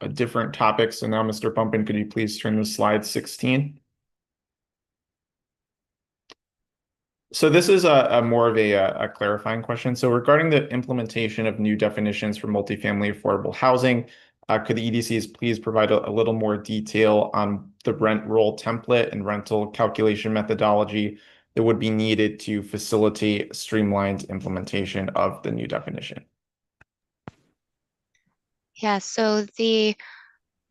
a different topic. So now, Mr. Bumpin, could you please turn to slide 16? So this is a more of a clarifying question. So regarding the implementation of new definitions for multifamily affordable housing, could the EDCs please provide a little more detail on the rent roll template and rental calculation methodology that would be needed to facilitate streamlined implementation of the new definition? Yeah, so the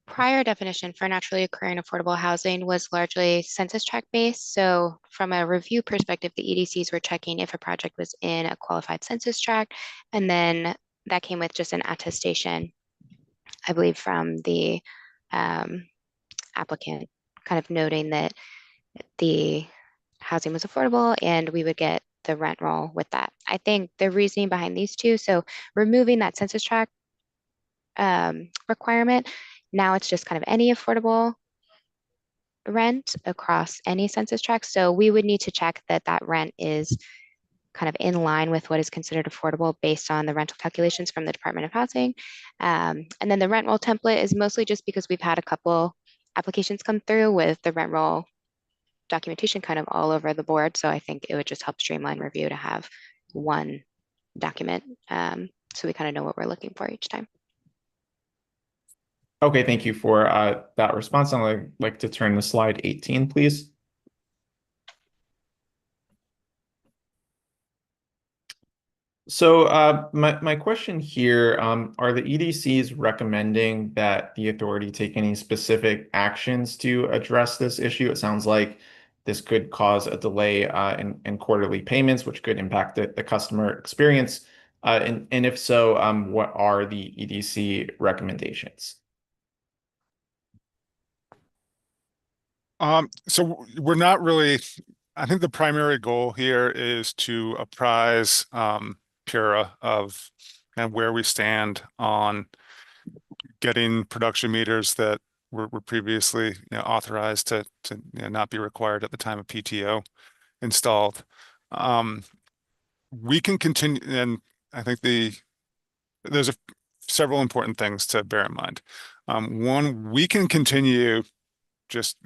prior definition for naturally occurring affordable housing was largely census tract based. So from a review perspective, the EDCs were checking if a project was in a qualified census tract, and then that came with just an attestation, I believe, from the applicant, kind of noting that the housing was affordable and we would get the rent roll with that. I think the reasoning behind these two, so removing that census tract requirement, now it's just kind of any affordable rent across any census tract. So we would need to check that that rent is kind of in line with what is considered affordable based on the rental calculations from the Department of Housing. And then the rent roll template is mostly just because we've had a couple applications come through with the rent roll documentation kind of all over the board. So I think it would just help streamline review to have one document. So we kind of know what we're looking for each time. Okay, thank you for that response. I'd like to turn to slide 18, please. So my question here, are the EDCs recommending that the authority take any specific actions to address this issue? It sounds like this could cause a delay in quarterly payments, which could impact the customer experience. And if so, what are the EDC recommendations? So we're not really, I think the primary goal here is to apprise PURA of kind of where we stand on getting production meters that were previously authorized to not be required at the time of PTO installed. We can continue, and I think there's several important things to bear in mind. One, we can continue just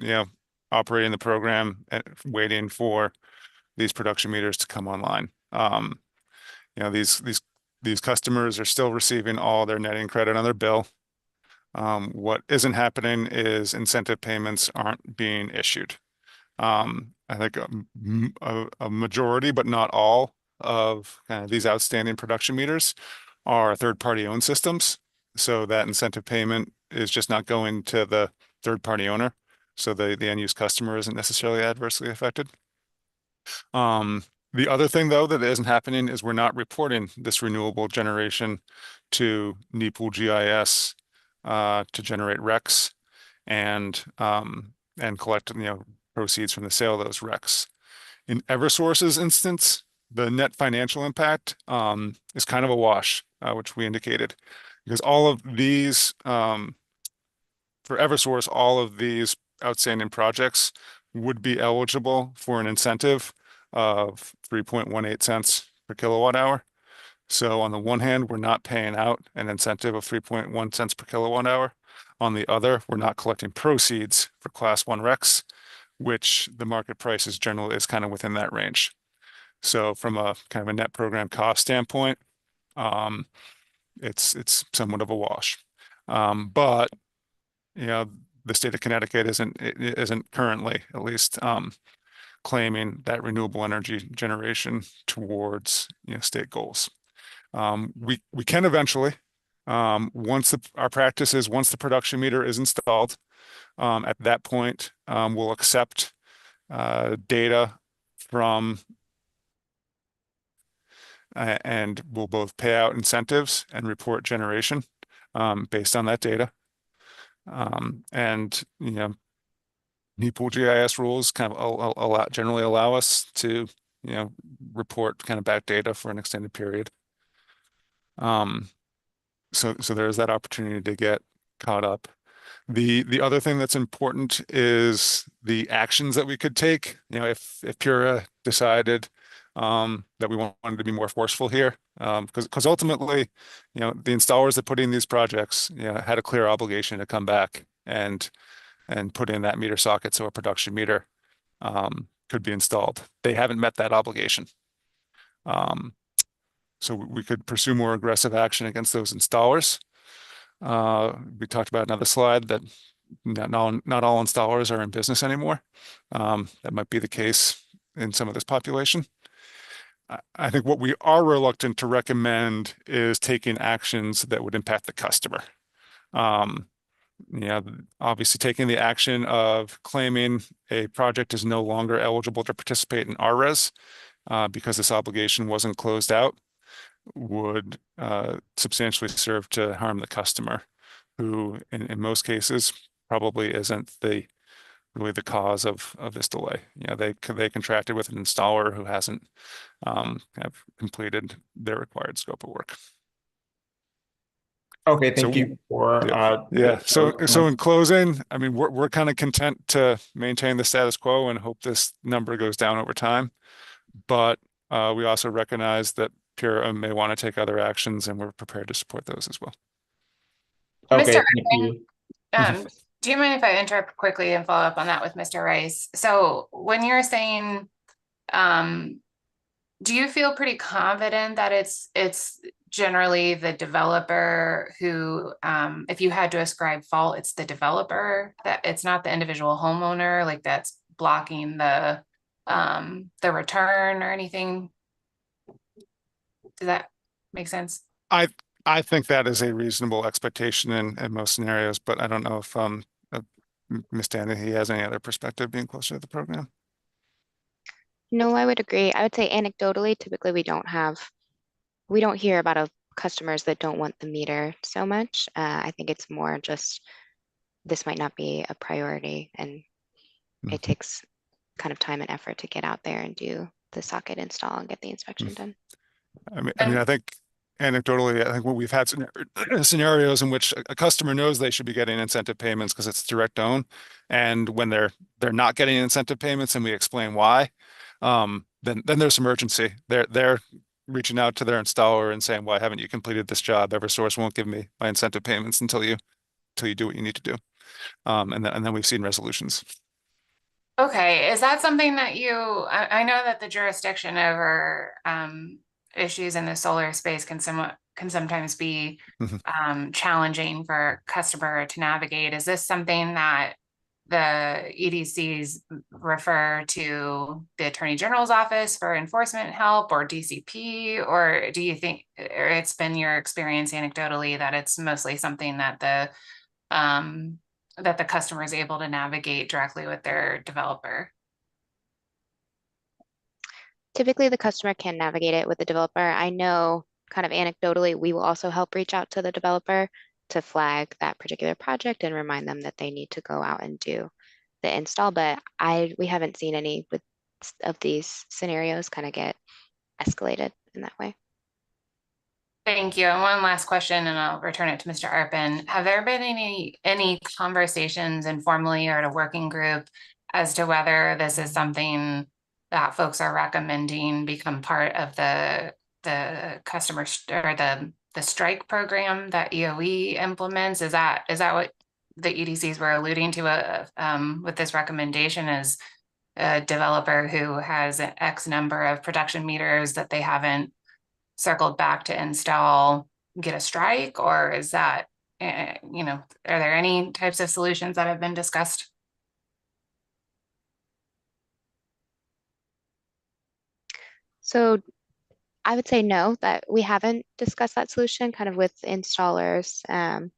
operating the program, waiting for these production meters to come online. You know, these customers are still receiving all their netting credit on their bill. What isn't happening is incentive payments aren't being issued. I think a majority, but not all, of kind of these outstanding production meters are third-party owned systems. So that incentive payment is just not going to the third-party owner. So the end-use customer isn't necessarily adversely affected. The other thing, though, that isn't happening is we're not reporting this renewable generation to NEPOOL GIS to generate RECs and collect, you know, proceeds from the sale of those RECs. In Eversource's instance, the net financial impact is kind of a wash, which we indicated, because all of these, for Eversource, all of these outstanding projects would be eligible for an incentive of 3.18 cents per kilowatt hour. So on the one hand, we're not paying out an incentive of 3.1 cents per kilowatt hour. On the other, we're not collecting proceeds for Class 1 RECs, which the market price is generally kind of within that range. So from a kind of a net program cost standpoint, it's somewhat of a wash. But you know, the state of Connecticut isn't currently, at least, claiming that renewable energy generation towards, you know, state goals. We can eventually, once our practice is, once the production meter is installed, at that point, we'll accept data from and we'll both pay out incentives and report generation based on that data. And you know, NEPOOL GIS rules kind of generally allow us to, you know, report kind of back data for an extended period. So there's that opportunity to get caught up. The other thing that's important is the actions that we could take. You know, if Pura decided that we wanted to be more forceful here, because ultimately, you know, the installers that put in these projects, you know, had a clear obligation to come back and put in that meter socket so a production meter could be installed. They haven't met that obligation. So we could pursue more aggressive action against those installers. We talked about another slide that not all installers are in business anymore. That might be the case in some of this population. I think what we are reluctant to recommend is taking actions that would impact the customer. You know, obviously taking the action of claiming a project is no longer eligible to participate in RRES because this obligation wasn't closed out would substantially serve to harm the customer, who in most cases probably isn't really the cause of this delay. You know, they contracted with an installer who hasn't have completed their required scope of work. Okay, thank you for So in closing, I mean, we're kind of content to maintain the status quo and hope this number goes down over time, but we also recognize that Pura may want to take other actions, and we're prepared to support those as well. Okay, Mr. thank you. Do you mind if I interrupt quickly and follow up on that with Mr. Rice? So when you're saying, do you feel pretty confident that it's generally the developer who, if you had to ascribe fault, it's the developer, that it's not the individual homeowner, like that's blocking the return or anything? Does that make sense? I think that is a reasonable expectation in most scenarios, but I don't know if Ms. Danny, he has any other perspective being closer to the program. No, I would agree. I would say anecdotally, typically we don't hear about customers that don't want the meter so much. I think it's more just this might not be a priority, and it takes kind of time and effort to get out there and do the socket install and get the inspection done. I mean, I think anecdotally, I think we've had scenarios in which a customer knows they should be getting incentive payments because it's direct own, and when they're not getting incentive payments and we explain why, then there's some urgency. They're reaching out to their installer and saying, "Why haven't you completed this job? Eversource won't give me my incentive payments until you do what you need to do." And then we've seen resolutions. Okay, is that something that I know that the jurisdiction over issues in the solar space can sometimes be challenging for a customer to navigate. Is this something that the EDCs refer to the Attorney General's office for enforcement help, or DCP, or do you think, or it's been your experience anecdotally that it's mostly something that the customer is able to navigate directly with their developer? Typically, the customer can navigate it with the developer. I know kind of anecdotally, we will also help reach out to the developer to flag that particular project and remind them that they need to go out and do the install. But we haven't seen any of these scenarios kind of get escalated in that way. Thank you. And one last question, and I'll return it to Mr. Arpin. Have there been any conversations informally or at a working group as to whether this is something that folks are recommending become part of the customer or the strike program that EOE implements? Is that what the EDCs were alluding to with this recommendation, is a developer who has an X number of production meters that they haven't circled back to install, get a strike? Or is that, are there any types of solutions that have been discussed? So I would say no, that we haven't discussed that solution kind of with installers. And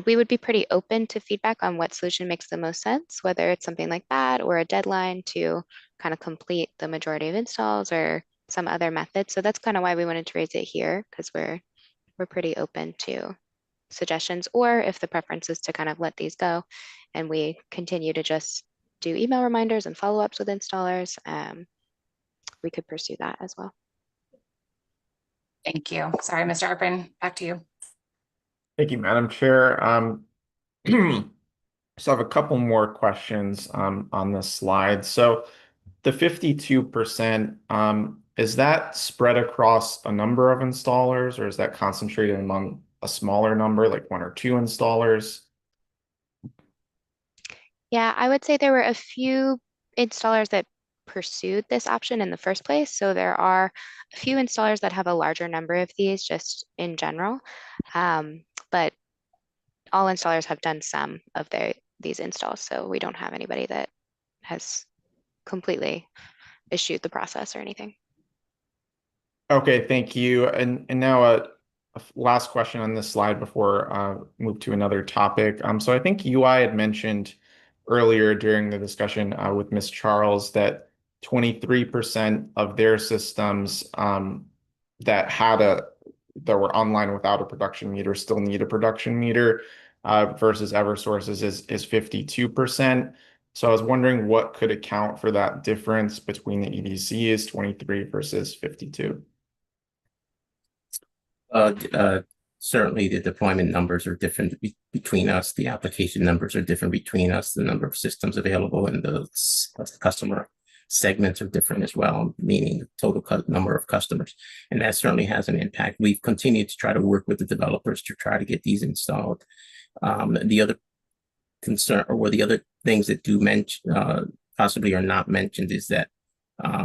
we would be pretty open to feedback on what solution makes the most sense, whether it's something like that or a deadline to kind of complete the majority of installs or some other method. So that's kind of why we wanted to raise it here, because we're pretty open to suggestions, or if the preference is to kind of let these go and we continue to just do email reminders and follow-ups with installers, we could pursue that as well. Thank you. Sorry, Mr. Arpin, back to you. Thank you, Madam Chair. So I have a couple more questions on this slide. So the 52%, is that spread across a number of installers, or is that concentrated among a smaller number, like one or two installers? Yeah, I would say there were a few installers that pursued this option in the first place. So there are a few installers that have a larger number of these just in general. But all installers have done some of these installs. So we don't have anybody that has completely eschewed the process or anything. Okay, thank you. And now a last question on this slide before move to another topic. So I think UI had mentioned earlier during the discussion with Ms. Charles that 23% of their systems that were online without a production meter still need a production meter, versus Eversource's is 52%. So I was wondering what could account for that difference between the EDCs, 23 versus 52. Certainly the deployment numbers are different between us. The application numbers are different between us. The number of systems available and the customer segments are different as well, meaning the total number of customers. And that certainly has an impact. We've continued to try to work with the developers to try to get these installed. The other concern, or the other things that do mention, possibly are not mentioned, is that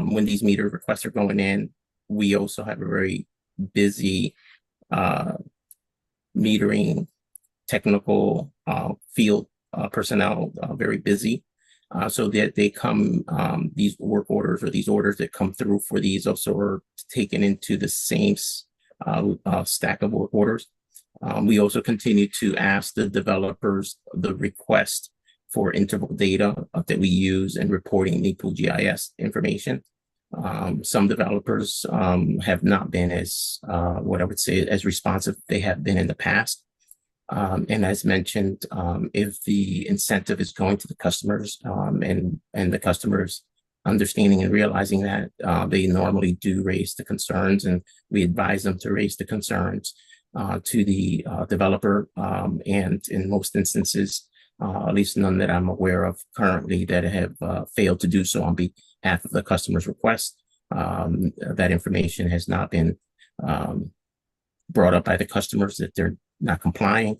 when these meter requests are going in, we also have a very busy metering technical field personnel, very busy, so that they come, these work orders or these orders that come through for these also are taken into the same stack of work orders. We also continue to ask the developers the request for interval data that we use in reporting NEPO GIS information. Some developers have not been as, what I would say, as responsive they have been in the past. And as mentioned, if the incentive is going to the customers, and the customers understanding and realizing that, they normally do raise the concerns, and we advise them to raise the concerns to the developer. And in most instances, at least none that I'm aware of currently, that have failed to do so on behalf of the customer's request. That information has not been brought up by the customers that they're not complying.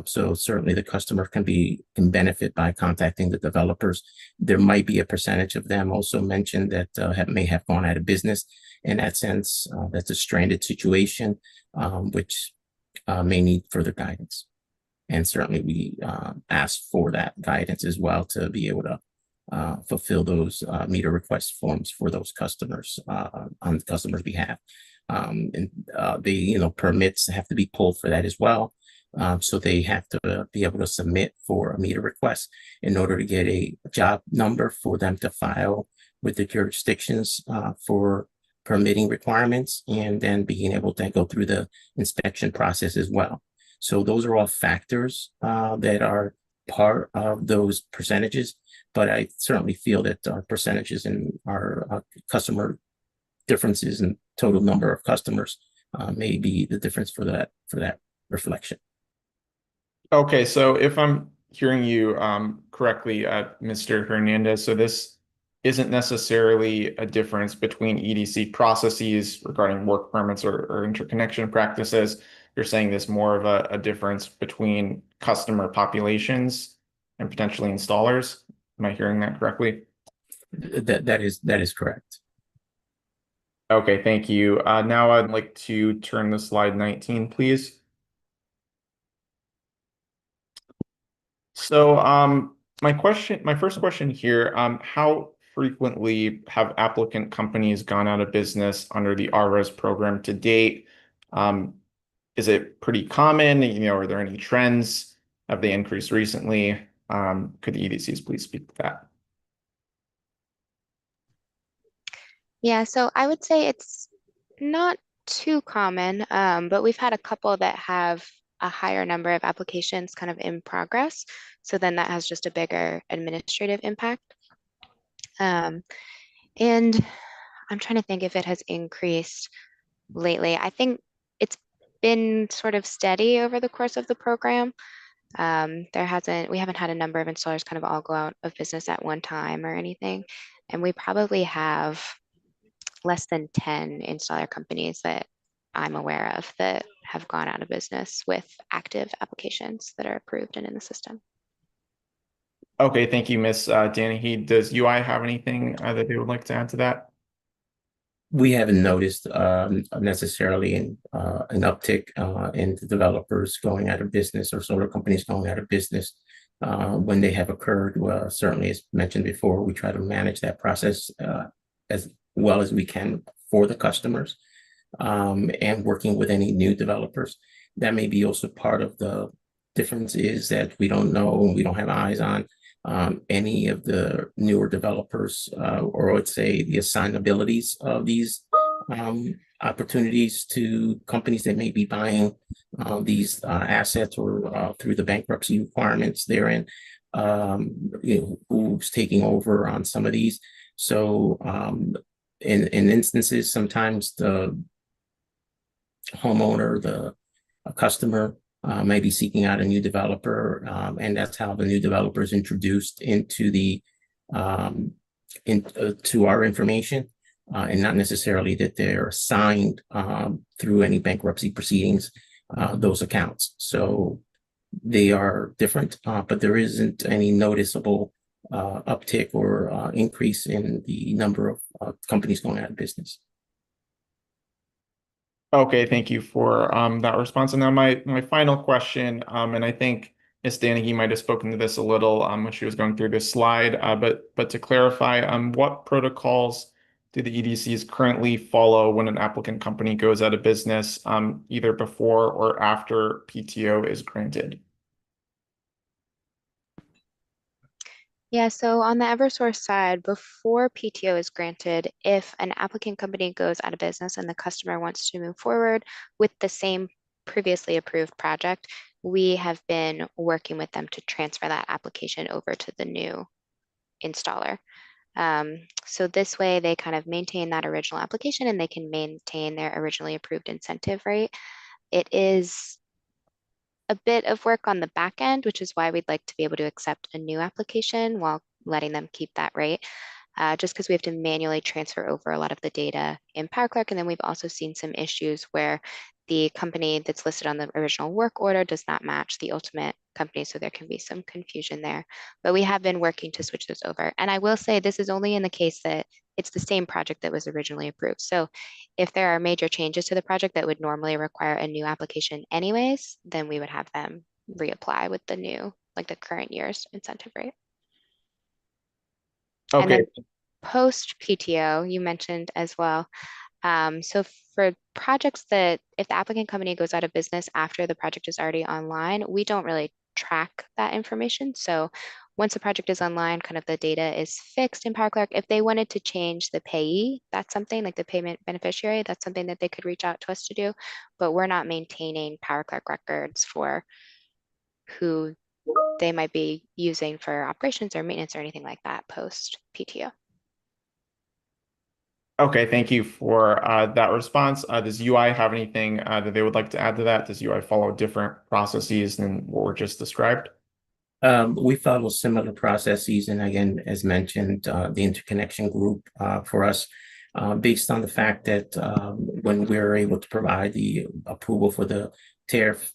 So certainly the customer can benefit by contacting the developers. There might be a percentage of them also mentioned that may have gone out of business. In that sense, that's a stranded situation, which may need further guidance. And certainly we ask for that guidance as well to be able to fulfill those meter request forms for those customers on the customer's behalf. And the permits have to be pulled for that as well. So they have to be able to submit for a meter request in order to get a job number for them to file with the jurisdictions for permitting requirements, and then being able to go through the inspection process as well. So those are all factors that are part of those percentages, but I certainly feel that our percentages and our customer differences in total number of customers may be the difference for that reflection. Okay, so if I'm hearing you correctly, Mr. Hernandez, so this isn't necessarily a difference between EDC processes regarding work permits or interconnection practices. You're saying this more of a difference between customer populations and potentially installers. Am I hearing that correctly? That is correct. Okay, thank you. Now I'd like to turn to slide 19, please. So my first question here, how frequently have applicant companies gone out of business under the RRES program to date? Is it pretty common? Are there any trends? Have they increased recently? Could the EDCs please speak to that? Yeah, so I would say it's not too common, but we've had a couple that have a higher number of applications kind of in progress. So then that has just a bigger administrative impact. And I'm trying to think if it has increased lately. I think it's been sort of steady over the course of the program. We haven't had a number of installers kind of all go out of business at one time or anything. And we probably have less than 10 installer companies that I'm aware of that have gone out of business with active applications that are approved and in the system. Okay, thank you, Ms. Danahy. Does UI have anything that they would like to add to that? We haven't noticed necessarily an uptick in the developers going out of business or solar companies going out of business when they have occurred. Well, certainly, as mentioned before, we try to manage that process as well as we can for the customers, and working with any new developers. That may be also part of the difference, is that we don't know and we don't have eyes on any of the newer developers, or let's say the assignabilities of these opportunities to companies that may be buying these assets or through the bankruptcy requirements therein, who's taking over on some of these. So in instances, sometimes the homeowner, the customer, may be seeking out a new developer, and that's how the new developer is introduced into to our information, and not necessarily that they're assigned through any bankruptcy proceedings, those accounts. So they are different, but there isn't any noticeable uptick or increase in the number of companies going out of business. Okay, thank you for that response. And now my final question, and I think Ms. Danahy might have spoken to this a little when she was going through this slide, but to clarify, what protocols do the EDCs currently follow when an applicant company goes out of business, either before or after PTO is granted? Yeah, so on the Eversource side, before PTO is granted, if an applicant company goes out of business and the customer wants to move forward with the same previously approved project, we have been working with them to transfer that application over to the new installer. So this way they kind of maintain that original application and they can maintain their originally approved incentive rate. It is a bit of work on the back end, which is why we'd like to be able to accept a new application while letting them keep that rate, just because we have to manually transfer over a lot of the data in PowerClerk. And then we've also seen some issues where the company that's listed on the original work order does not match the ultimate company, so there can be some confusion there. But we have been working to switch those over. And I will say this is only in the case that it's the same project that was originally approved. So if there are major changes to the project that would normally require a new application anyways, then we would have them reapply with the new, like the current year's incentive rate. And Okay, then post PTO, you mentioned as well. So for projects that if the applicant company goes out of business after the project is already online, we don't really track that information. So once the project is online, kind of the data is fixed in PowerClerk. If they wanted to change the payee, that's something like the payment beneficiary, that's something that they could reach out to us to do. But we're not maintaining PowerClerk records for who they might be using for operations or maintenance or anything like that post PTO. okay, thank you for that response. Does UI have anything that they would like to add to that? Does UI follow different processes than what were just described? We follow similar processes, and again, as mentioned, the interconnection group for us, based on the fact that when we're able to provide the approval for the tariff,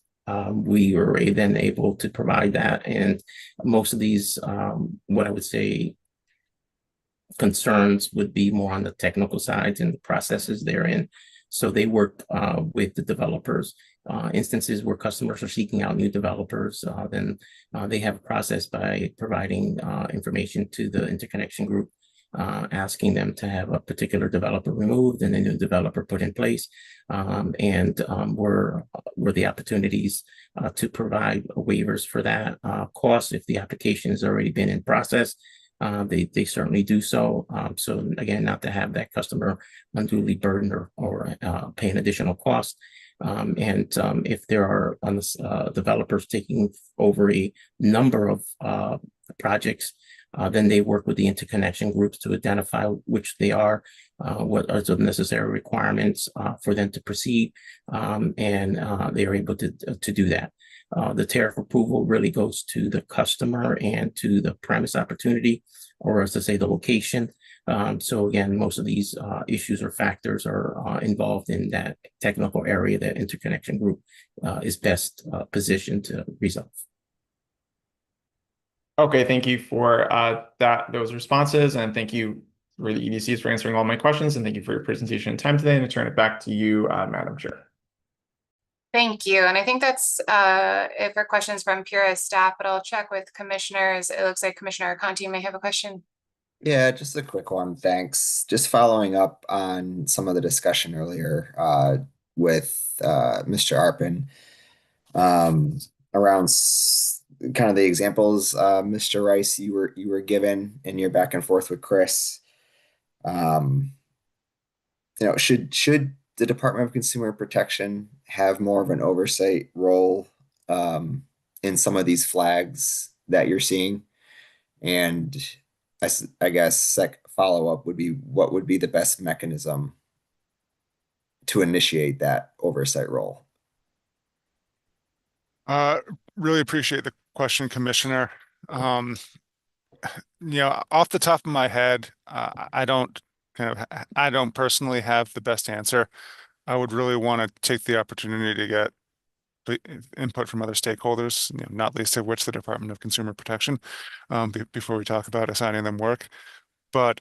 we were then able to provide that, and most of these, what I would say, concerns would be more on the technical side and the processes therein. So they work with the developers. Instances where customers are seeking out new developers, then they have a process by providing information to the interconnection group, asking them to have a particular developer removed and a new developer put in place. And were the opportunities to provide waivers for that cost if the application has already been in process. They certainly do so. So again, not to have that customer unduly burdened or pay an additional cost. And if there are developers taking over a number of projects, then they work with the interconnection groups to identify which they are, what are the necessary requirements for them to proceed, and they are able to do that. The tariff approval really goes to the customer and to the premise opportunity, or as to say, the location. So again, most of these issues or factors are involved in that technical area that interconnection group is best positioned to resolve. Okay, thank you for those responses, and thank you for the EDCs for answering all my questions, and thank you for your presentation and time today. And I turn it back to you, Madam Chair. Thank you. And I think that's it for questions from Pura staff, but I'll check with commissioners. It looks like Commissioner Conti may have a question. Yeah, just a quick one. Thanks. Just following up on some of the discussion earlier with Mr. Arpin around kind of the examples, Mr. Rice, you were given in your back and forth with Chris. Should the Department of Consumer Protection have more of an oversight role in some of these flags that you're seeing? And I guess follow-up would be, what would be the best mechanism to initiate that oversight role? Really appreciate the question, Commissioner. Off the top of my head, I don't personally have the best answer. I would really want to take the opportunity to get input from other stakeholders, not least of which the Department of Consumer Protection, before we talk about assigning them work. But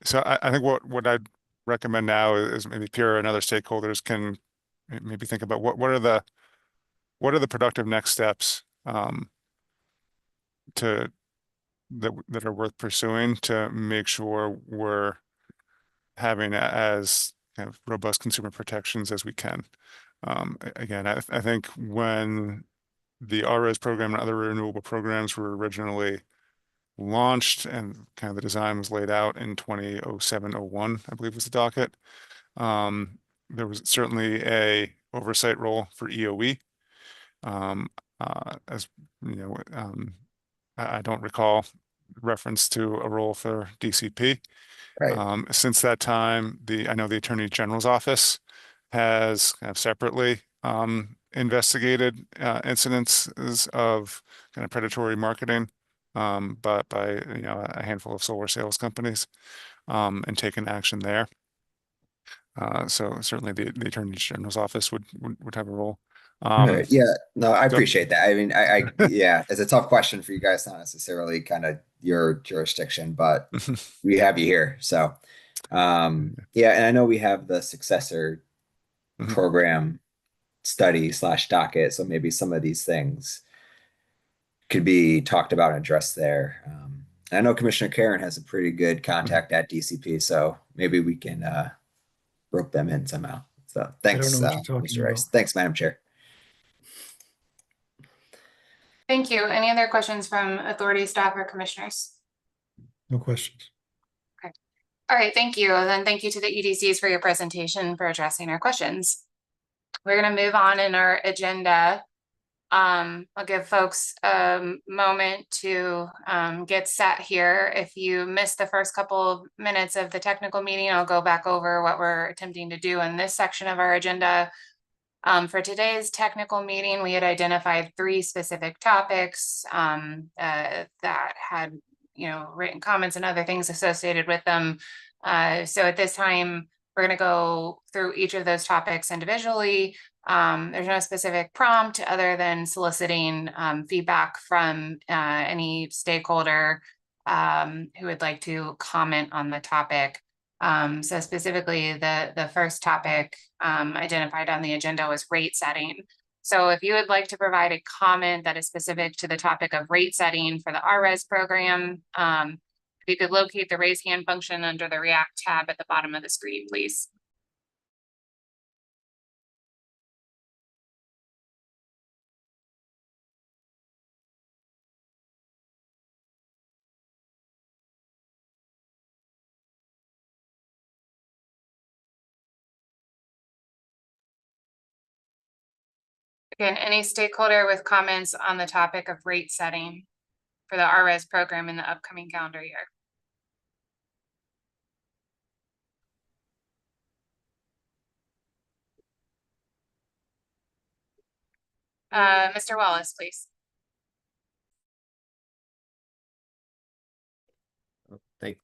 so I think what I'd recommend now is maybe Pura and other stakeholders can maybe think about what are the productive next steps that are worth pursuing to make sure we're having as kind of robust consumer protections as we can. Again, I think when the RRES program and other renewable programs were originally launched and kind of the design was laid out in 2007-01, I believe was the docket, there was certainly a oversight role for EOE. As you know, I don't recall reference to a role for DCP. Right. Since that time, I know the Attorney General's office has kind of separately investigated incidences of kind of predatory marketing, but by a handful of solar sales companies, and taken action there. So certainly the Attorney General's office would have a role. All right. Yeah, no, I so- appreciate that. I mean, yeah, it's a tough question for you guys, not necessarily kind of your jurisdiction, but we have you here. So, yeah, and I know we have the successor Mhm. program study / docket, so maybe some of these things could be talked about and addressed there. I know Commissioner Karen has a pretty good contact at DCP, so maybe we can rope them in somehow. So thanks, know what you're talking Mr. Rice. about. Thanks, Madam Chair. Thank you. Any other questions from authority, staff, or commissioners? No questions. All right, thank you. And then thank you to the EDCs for your presentation, for addressing our questions. We're going to move on in our agenda. I'll give folks a moment to get set here. If you missed the first couple of minutes of the technical meeting, I'll go back over what we're attempting to do in this section of our agenda. For today's technical meeting, we had identified 3 specific topics that had, written comments and other things associated with them. So at this time, we're going to go through each of those topics individually. There's no specific prompt other than soliciting feedback from any stakeholder who would like to comment on the topic. So specifically, the first topic identified on the agenda was rate setting. So if you would like to provide a comment that is specific to the topic of rate setting for the RRES program, if you could locate the raise hand function under the React tab at the bottom of the screen, please. Again, any stakeholder with comments on the topic of rate setting for the RRES program in the upcoming calendar year. Mr. Wallace, please.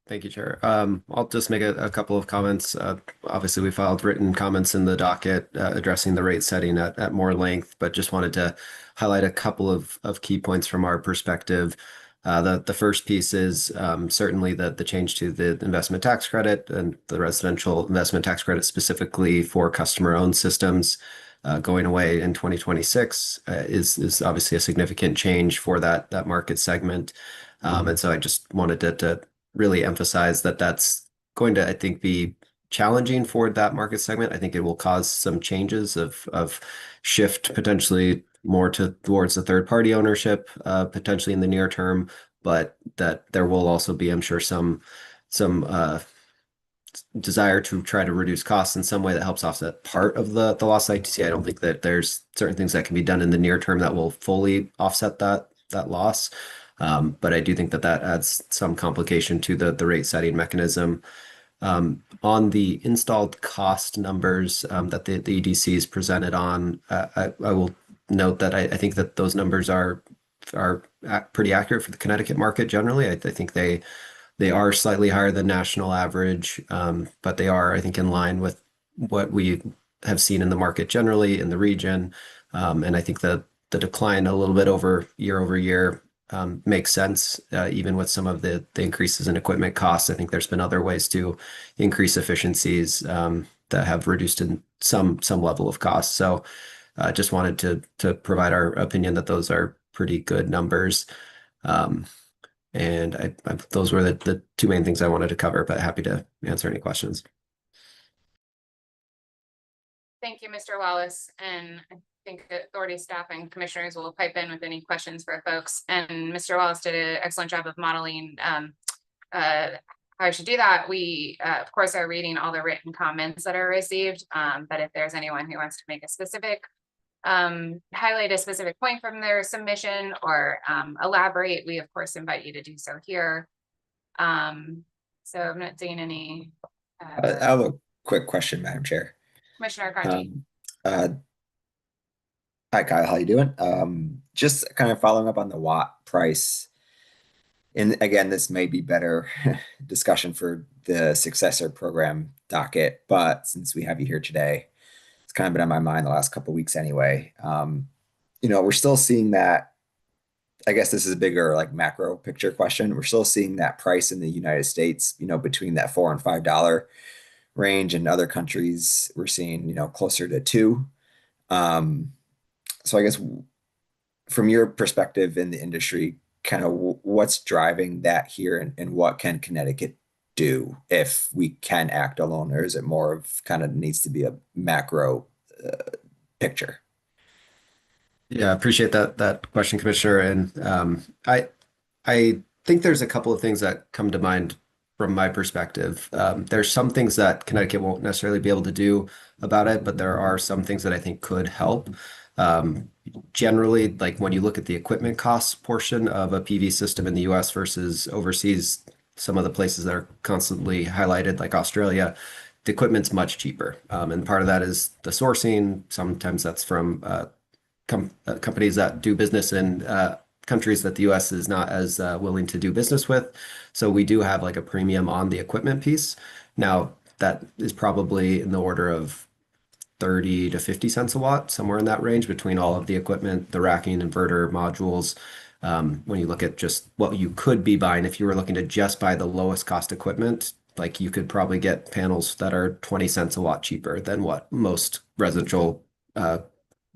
Thank you, Chair. I'll just make a couple of comments. Obviously, we filed written comments in the docket addressing the rate setting at more length, but just wanted to highlight a couple of key points from our perspective. The first piece is certainly the change to the investment tax credit and the residential investment tax credit specifically for customer-owned systems going away in 2026 is obviously a significant change for that market segment. And so I just wanted to really emphasize that that's going to, I think, be challenging for that market segment. I think it will cause some changes of shift potentially more towards the third party ownership, potentially in the near term, but that there will also be, I'm sure, some desire to try to reduce costs in some way that helps offset part of the loss of ITC. I don't think that there's certain things that can be done in the near term that will fully offset that loss. But I do think that adds some complication to the rate setting mechanism. On the installed cost numbers that the EDCs presented on, I will note that I think that those numbers are pretty accurate for the Connecticut market generally. I think they are slightly higher than national average, but they are, I think, in line with what we have seen in the market generally in the region. And I think that the decline a little bit over year makes sense, even with some of the increases in equipment costs. I think there's been other ways to increase efficiencies that have reduced in some level of cost. So just wanted to provide our opinion that those are pretty good numbers. And those were the 2 main things I wanted to cover, but happy to answer any questions. Thank you, Mr. Wallace. And I think that authority staff and commissioners will pipe in with any questions for folks. And Mr. Wallace did an excellent job of modeling how I should do that. We, of course, are reading all the written comments that are received. But if there's anyone who wants to make a specific highlight a specific point from their submission or elaborate, we of course invite you to do so here. So I'm not seeing any. I have a quick question, Madam Chair. Commissioner Carney. Hi, Kyle. How you doing? Just kind of following up on the watt price And again, this may be better discussion for the successor program docket, but since we have you here today, it's kind of been on my mind the last couple of weeks anyway. We're still seeing that. I guess this is a bigger like macro picture question. We're still seeing that price in the United States, between that $4 and $5 range. In other countries, we're seeing, closer to $2. So I guess from your perspective in the industry, kind of what's driving that here, and what can Connecticut do if we can act alone, or is it more of kind of needs to be a macro picture? Yeah, I appreciate that question, Commissioner. And I think there's a couple of things that come to mind from my perspective. There's some things that Connecticut won't necessarily be able to do about it, but there are some things that I think could help. Generally, like when you look at the equipment costs portion of a PV system in the US versus overseas, some of the places that are constantly highlighted, like Australia, the equipment's much cheaper. And part of that is the sourcing. Sometimes that's from companies that do business in countries that the US is not as willing to do business with. So we do have like a premium on the equipment piece. Now, that is probably in the order of 30 to 50 cents a watt, somewhere in that range between all of the equipment, the racking, inverter, modules. When you look at just what you could be buying, if you were looking to just buy the lowest cost equipment, like you could probably get panels that are 20 cents a watt cheaper than what most residential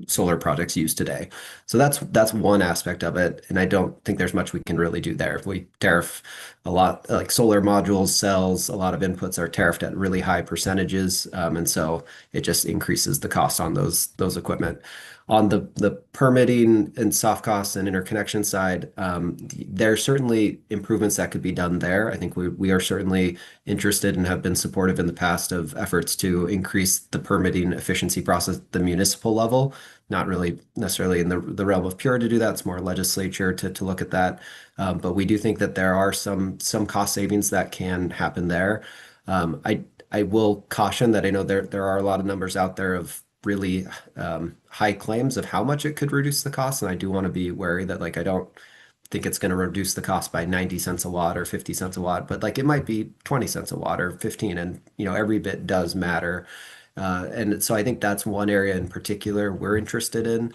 solar projects use today. So that's one aspect of it. And I don't think there's much we can really do there. If we tariff a lot, like solar modules, cells, a lot of inputs are tariffed at really high percentages. And so it just increases the cost on those equipment. On the permitting and soft costs and interconnection side, there are certainly improvements that could be done there. I think we are certainly interested and have been supportive in the past of efforts to increase the permitting efficiency process at the municipal level. Not really necessarily in the realm of Pure to do that. It's more legislature to look at that. But we do think that there are some cost savings that can happen there. I will caution that I know there are a lot of numbers out there of really high claims of how much it could reduce the cost. And I do want to be wary that like I don't think it's going to reduce the cost by 90 cents a watt or 50 cents a watt, but like it might be 20 cents a watt or 15. And every bit does matter. And so I think that's one area in particular we're interested in,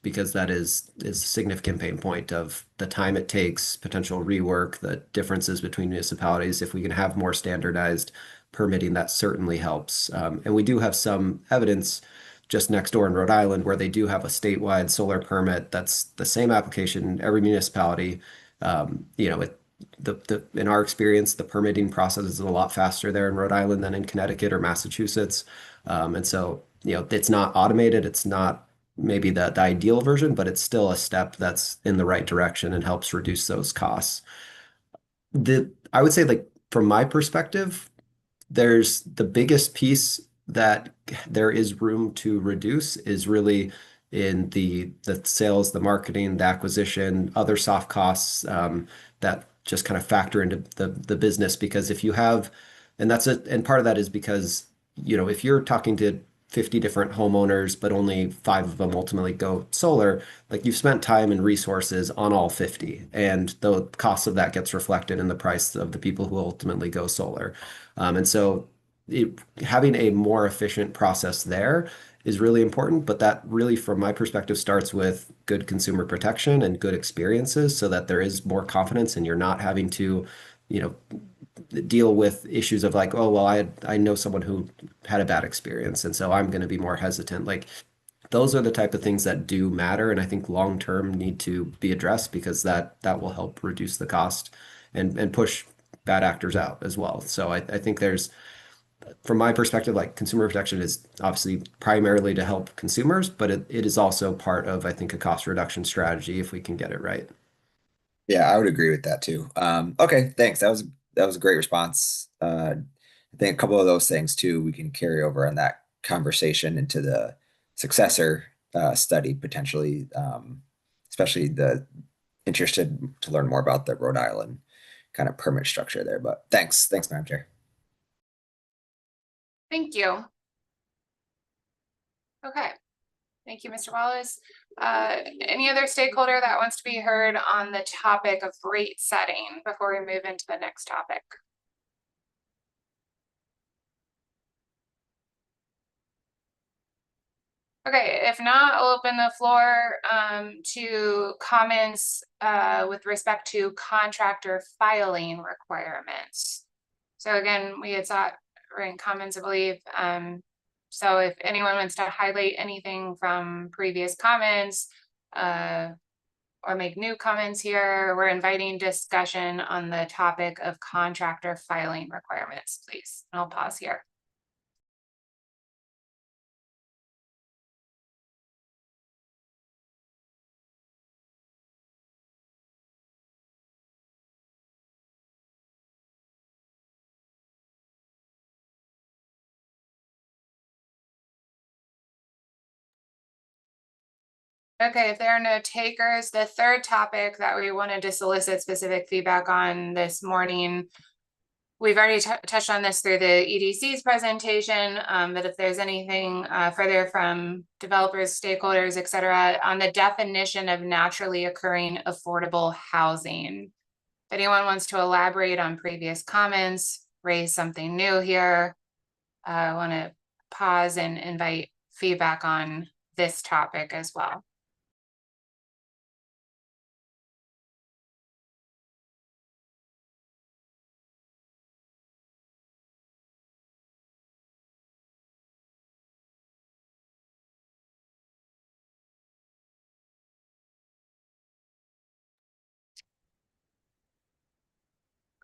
because that is a significant pain point of the time it takes, potential rework, the differences between municipalities. If we can have more standardized permitting, that certainly helps. And we do have some evidence just next door in Rhode Island where they do have a statewide solar permit that's the same application in every municipality. In our experience, the permitting process is a lot faster there in Rhode Island than in Connecticut or Massachusetts. And so, it's not automated. It's not maybe the ideal version, but it's still a step that's in the right direction and helps reduce those costs. I would say, like, from my perspective, there's the biggest piece that there is room to reduce is really in the sales, the marketing, the acquisition, other soft costs that just kind of factor into the business. Because if you have, and part of that is because, if you're talking to 50 different homeowners, but only 5 of them ultimately go solar, like you've spent time and resources on all 50, and the cost of that gets reflected in the price of the people who ultimately go solar. And so having a more efficient process there is really important, but that really, from my perspective, starts with good consumer protection and good experiences so that there is more confidence and you're not having to, deal with issues of like, oh, well, I know someone who had a bad experience, and so I'm going to be more hesitant. Like those are the type of things that do matter, and I think long term need to be addressed because that will help reduce the cost and push bad actors out as well. So I think there's, from my perspective, like consumer protection is obviously primarily to help consumers, but it is also part of, I think, a cost reduction strategy if we can get it right. Yeah, I would agree with that too. Okay, thanks. That was a great response. I think a couple of those things too we can carry over in that conversation into the successor study potentially, especially the interested to learn more about the Rhode Island kind of permit structure there. But thanks, Madam Chair. Thank you. Okay. Thank you, Mr. Wallace. Any other stakeholder that wants to be heard on the topic of rate setting before we move into the next topic? Okay, if not, I'll open the floor to comments with respect to contractor filing requirements. So again, we had sought written comments, I believe. So if anyone wants to highlight anything from previous comments or make new comments here, we're inviting discussion on the topic of contractor filing requirements, please. And I'll pause here. Okay, if there are no takers, the third topic that we wanted to solicit specific feedback on this morning, we've already touched on this through the EDC's presentation, but if there's anything further from developers, stakeholders, et cetera, on the definition of naturally occurring affordable housing. If anyone wants to elaborate on previous comments, raise something new here, I want to pause and invite feedback on this topic as well.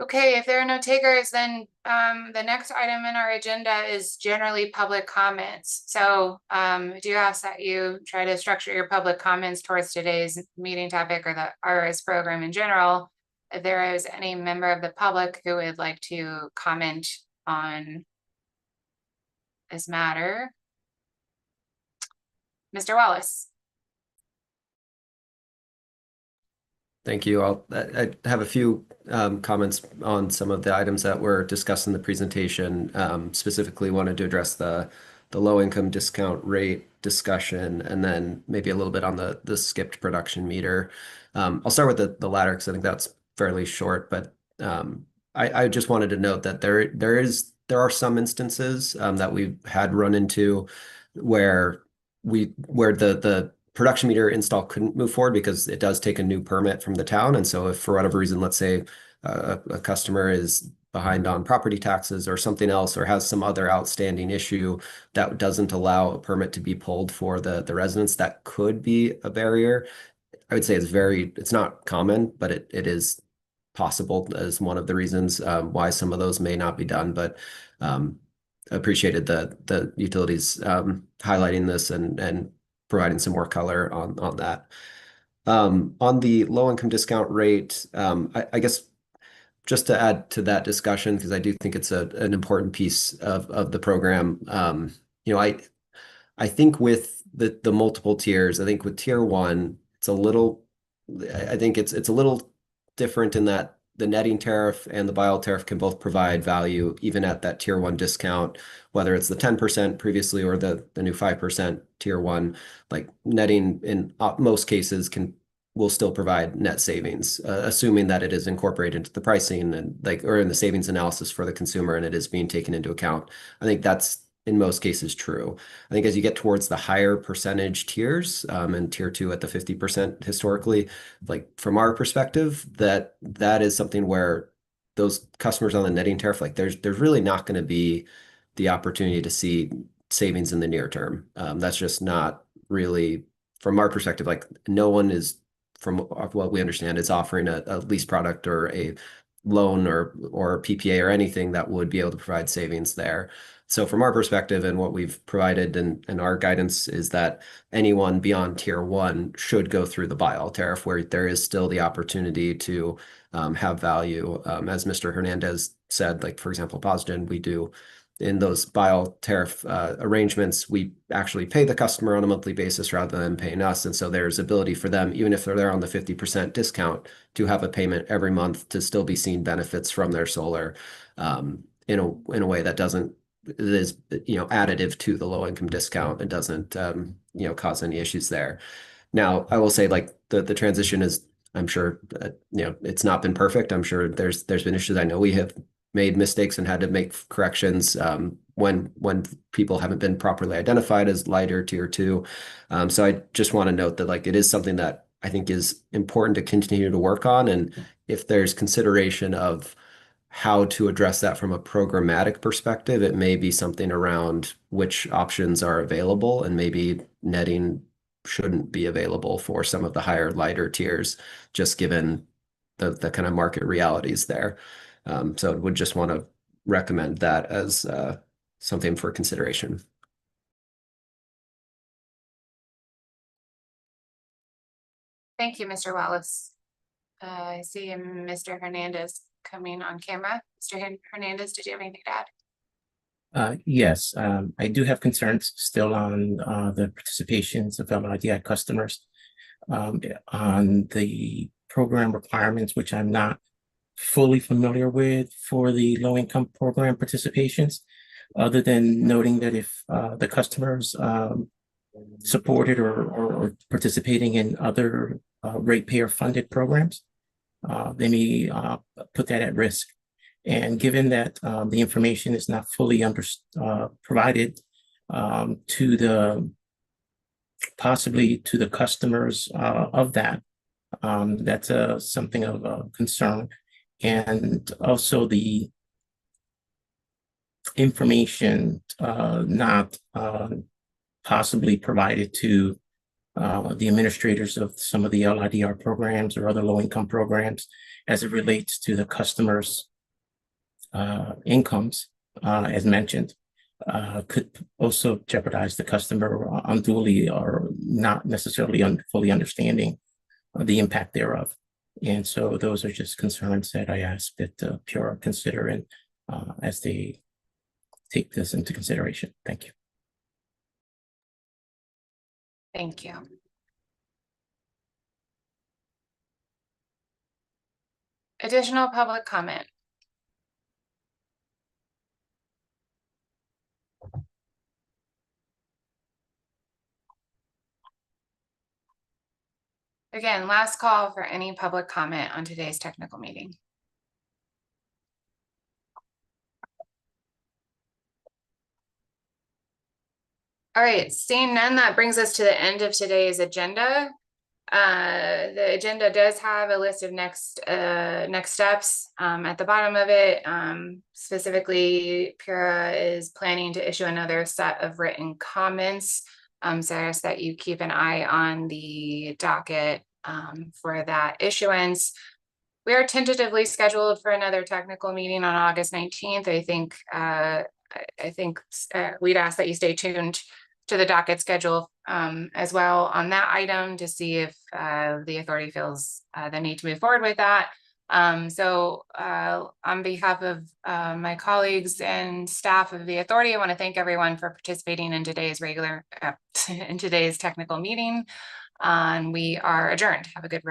Okay, if there are no takers, then the next item in our agenda is generally public comments. So I do ask that you try to structure your public comments towards today's meeting topic or the RRES program in general. If there is any member of the public who would like to comment on this matter. Mr. Wallace. Thank you. I have a few comments on some of the items that were discussed in the presentation. Specifically wanted to address the low income discount rate discussion, and then maybe a little bit on the skipped production meter. I'll start with the latter because I think that's fairly short, but I just wanted to note that there are some instances that we've had run into where the production meter install couldn't move forward because it does take a new permit from the town. And so if for whatever reason, let's say a customer is behind on property taxes or something else, or has some other outstanding issue that doesn't allow a permit to be pulled for the residents, that could be a barrier. I would say it's not common, but it is possible as one of the reasons why some of those may not be done. But appreciated the utilities highlighting this and providing some more color on that. On the low income discount rate, I guess just to add to that discussion, because I do think it's an important piece of the program. I think with the multiple tiers, I think with tier one, I think it's a little different in that the netting tariff and the buyout tariff can both provide value even at that tier one discount, whether it's the 10% previously or the new 5% tier one. Like netting in most cases will still provide net savings, assuming that it is incorporated into the pricing and or in the savings analysis for the consumer and it is being taken into account. I think that's in most cases true. I think as you get towards the higher percentage tiers, and tier two at the 50% historically, like from our perspective, that is something where those customers on the netting tariff, like there's really not going to be the opportunity to see savings in the near term. That's just not really, from our perspective, like no one is, from what we understand, is offering a lease product or a loan or PPA or anything that would be able to provide savings there. So from our perspective and what we've provided and our guidance is that anyone beyond tier one should go through the buy all tariff, where there is still the opportunity to have value. As Mr. Hernandez said, like for example, Posgen, we do in those buy all tariff arrangements, we actually pay the customer on a monthly basis rather than paying us. And so there's ability for them, even if they're there on the 50% discount, to have a payment every month to still be seeing benefits from their solar in a way that doesn't is, additive to the low income discount. It doesn't, cause any issues there. Now, I will say, like, the transition is, I'm sure, it's not been perfect. I'm sure there's been issues. I know we have made mistakes and had to make corrections when people haven't been properly identified as lighter tier 2. So I just want to note that, like, it is something that I think is important to continue to work on. And if there's consideration of how to address that from a programmatic perspective, it may be something around which options are available, and maybe netting shouldn't be available for some of the higher, lighter tiers, just given the kind of market realities there. So would just want to recommend that as something for consideration. Thank you, Mr. Wallace. I see Mr. Hernandez coming on camera. Mr. Hernandez, did you have anything to add? Yes, I do have concerns still on the participations of LRDI customers on the program requirements, which I'm not fully familiar with for the low-income program participations, other than noting that if the customers supported or participating in other ratepayer funded programs, they may put that at risk. And given that the information is not fully provided possibly to the customers of that, that's something of a concern. And also the information not possibly provided to the administrators of some of the LIDR programs or other low-income programs as it relates to the customers' incomes, as mentioned, could also jeopardize the customer unduly or not necessarily fully understanding the impact thereof. And so those are just concerns that I ask that Pura consider and as they take this into consideration. Thank you. Thank you. Additional public comment. Again, last call for any public comment on today's technical meeting. All right, seeing none, that brings us to the end of today's agenda. The agenda does have a list of next steps at the bottom of it. Specifically, Pura is planning to issue another set of written comments. So I ask that you keep an eye on the docket for that issuance. We are tentatively scheduled for another technical meeting on August 19th. I think we'd ask that you stay tuned to the docket schedule as well on that item to see if the authority feels the need to move forward with that. So on behalf of my colleagues and staff of the authority, I want to thank everyone for participating in today's technical meeting. And we are adjourned. Have a good rest.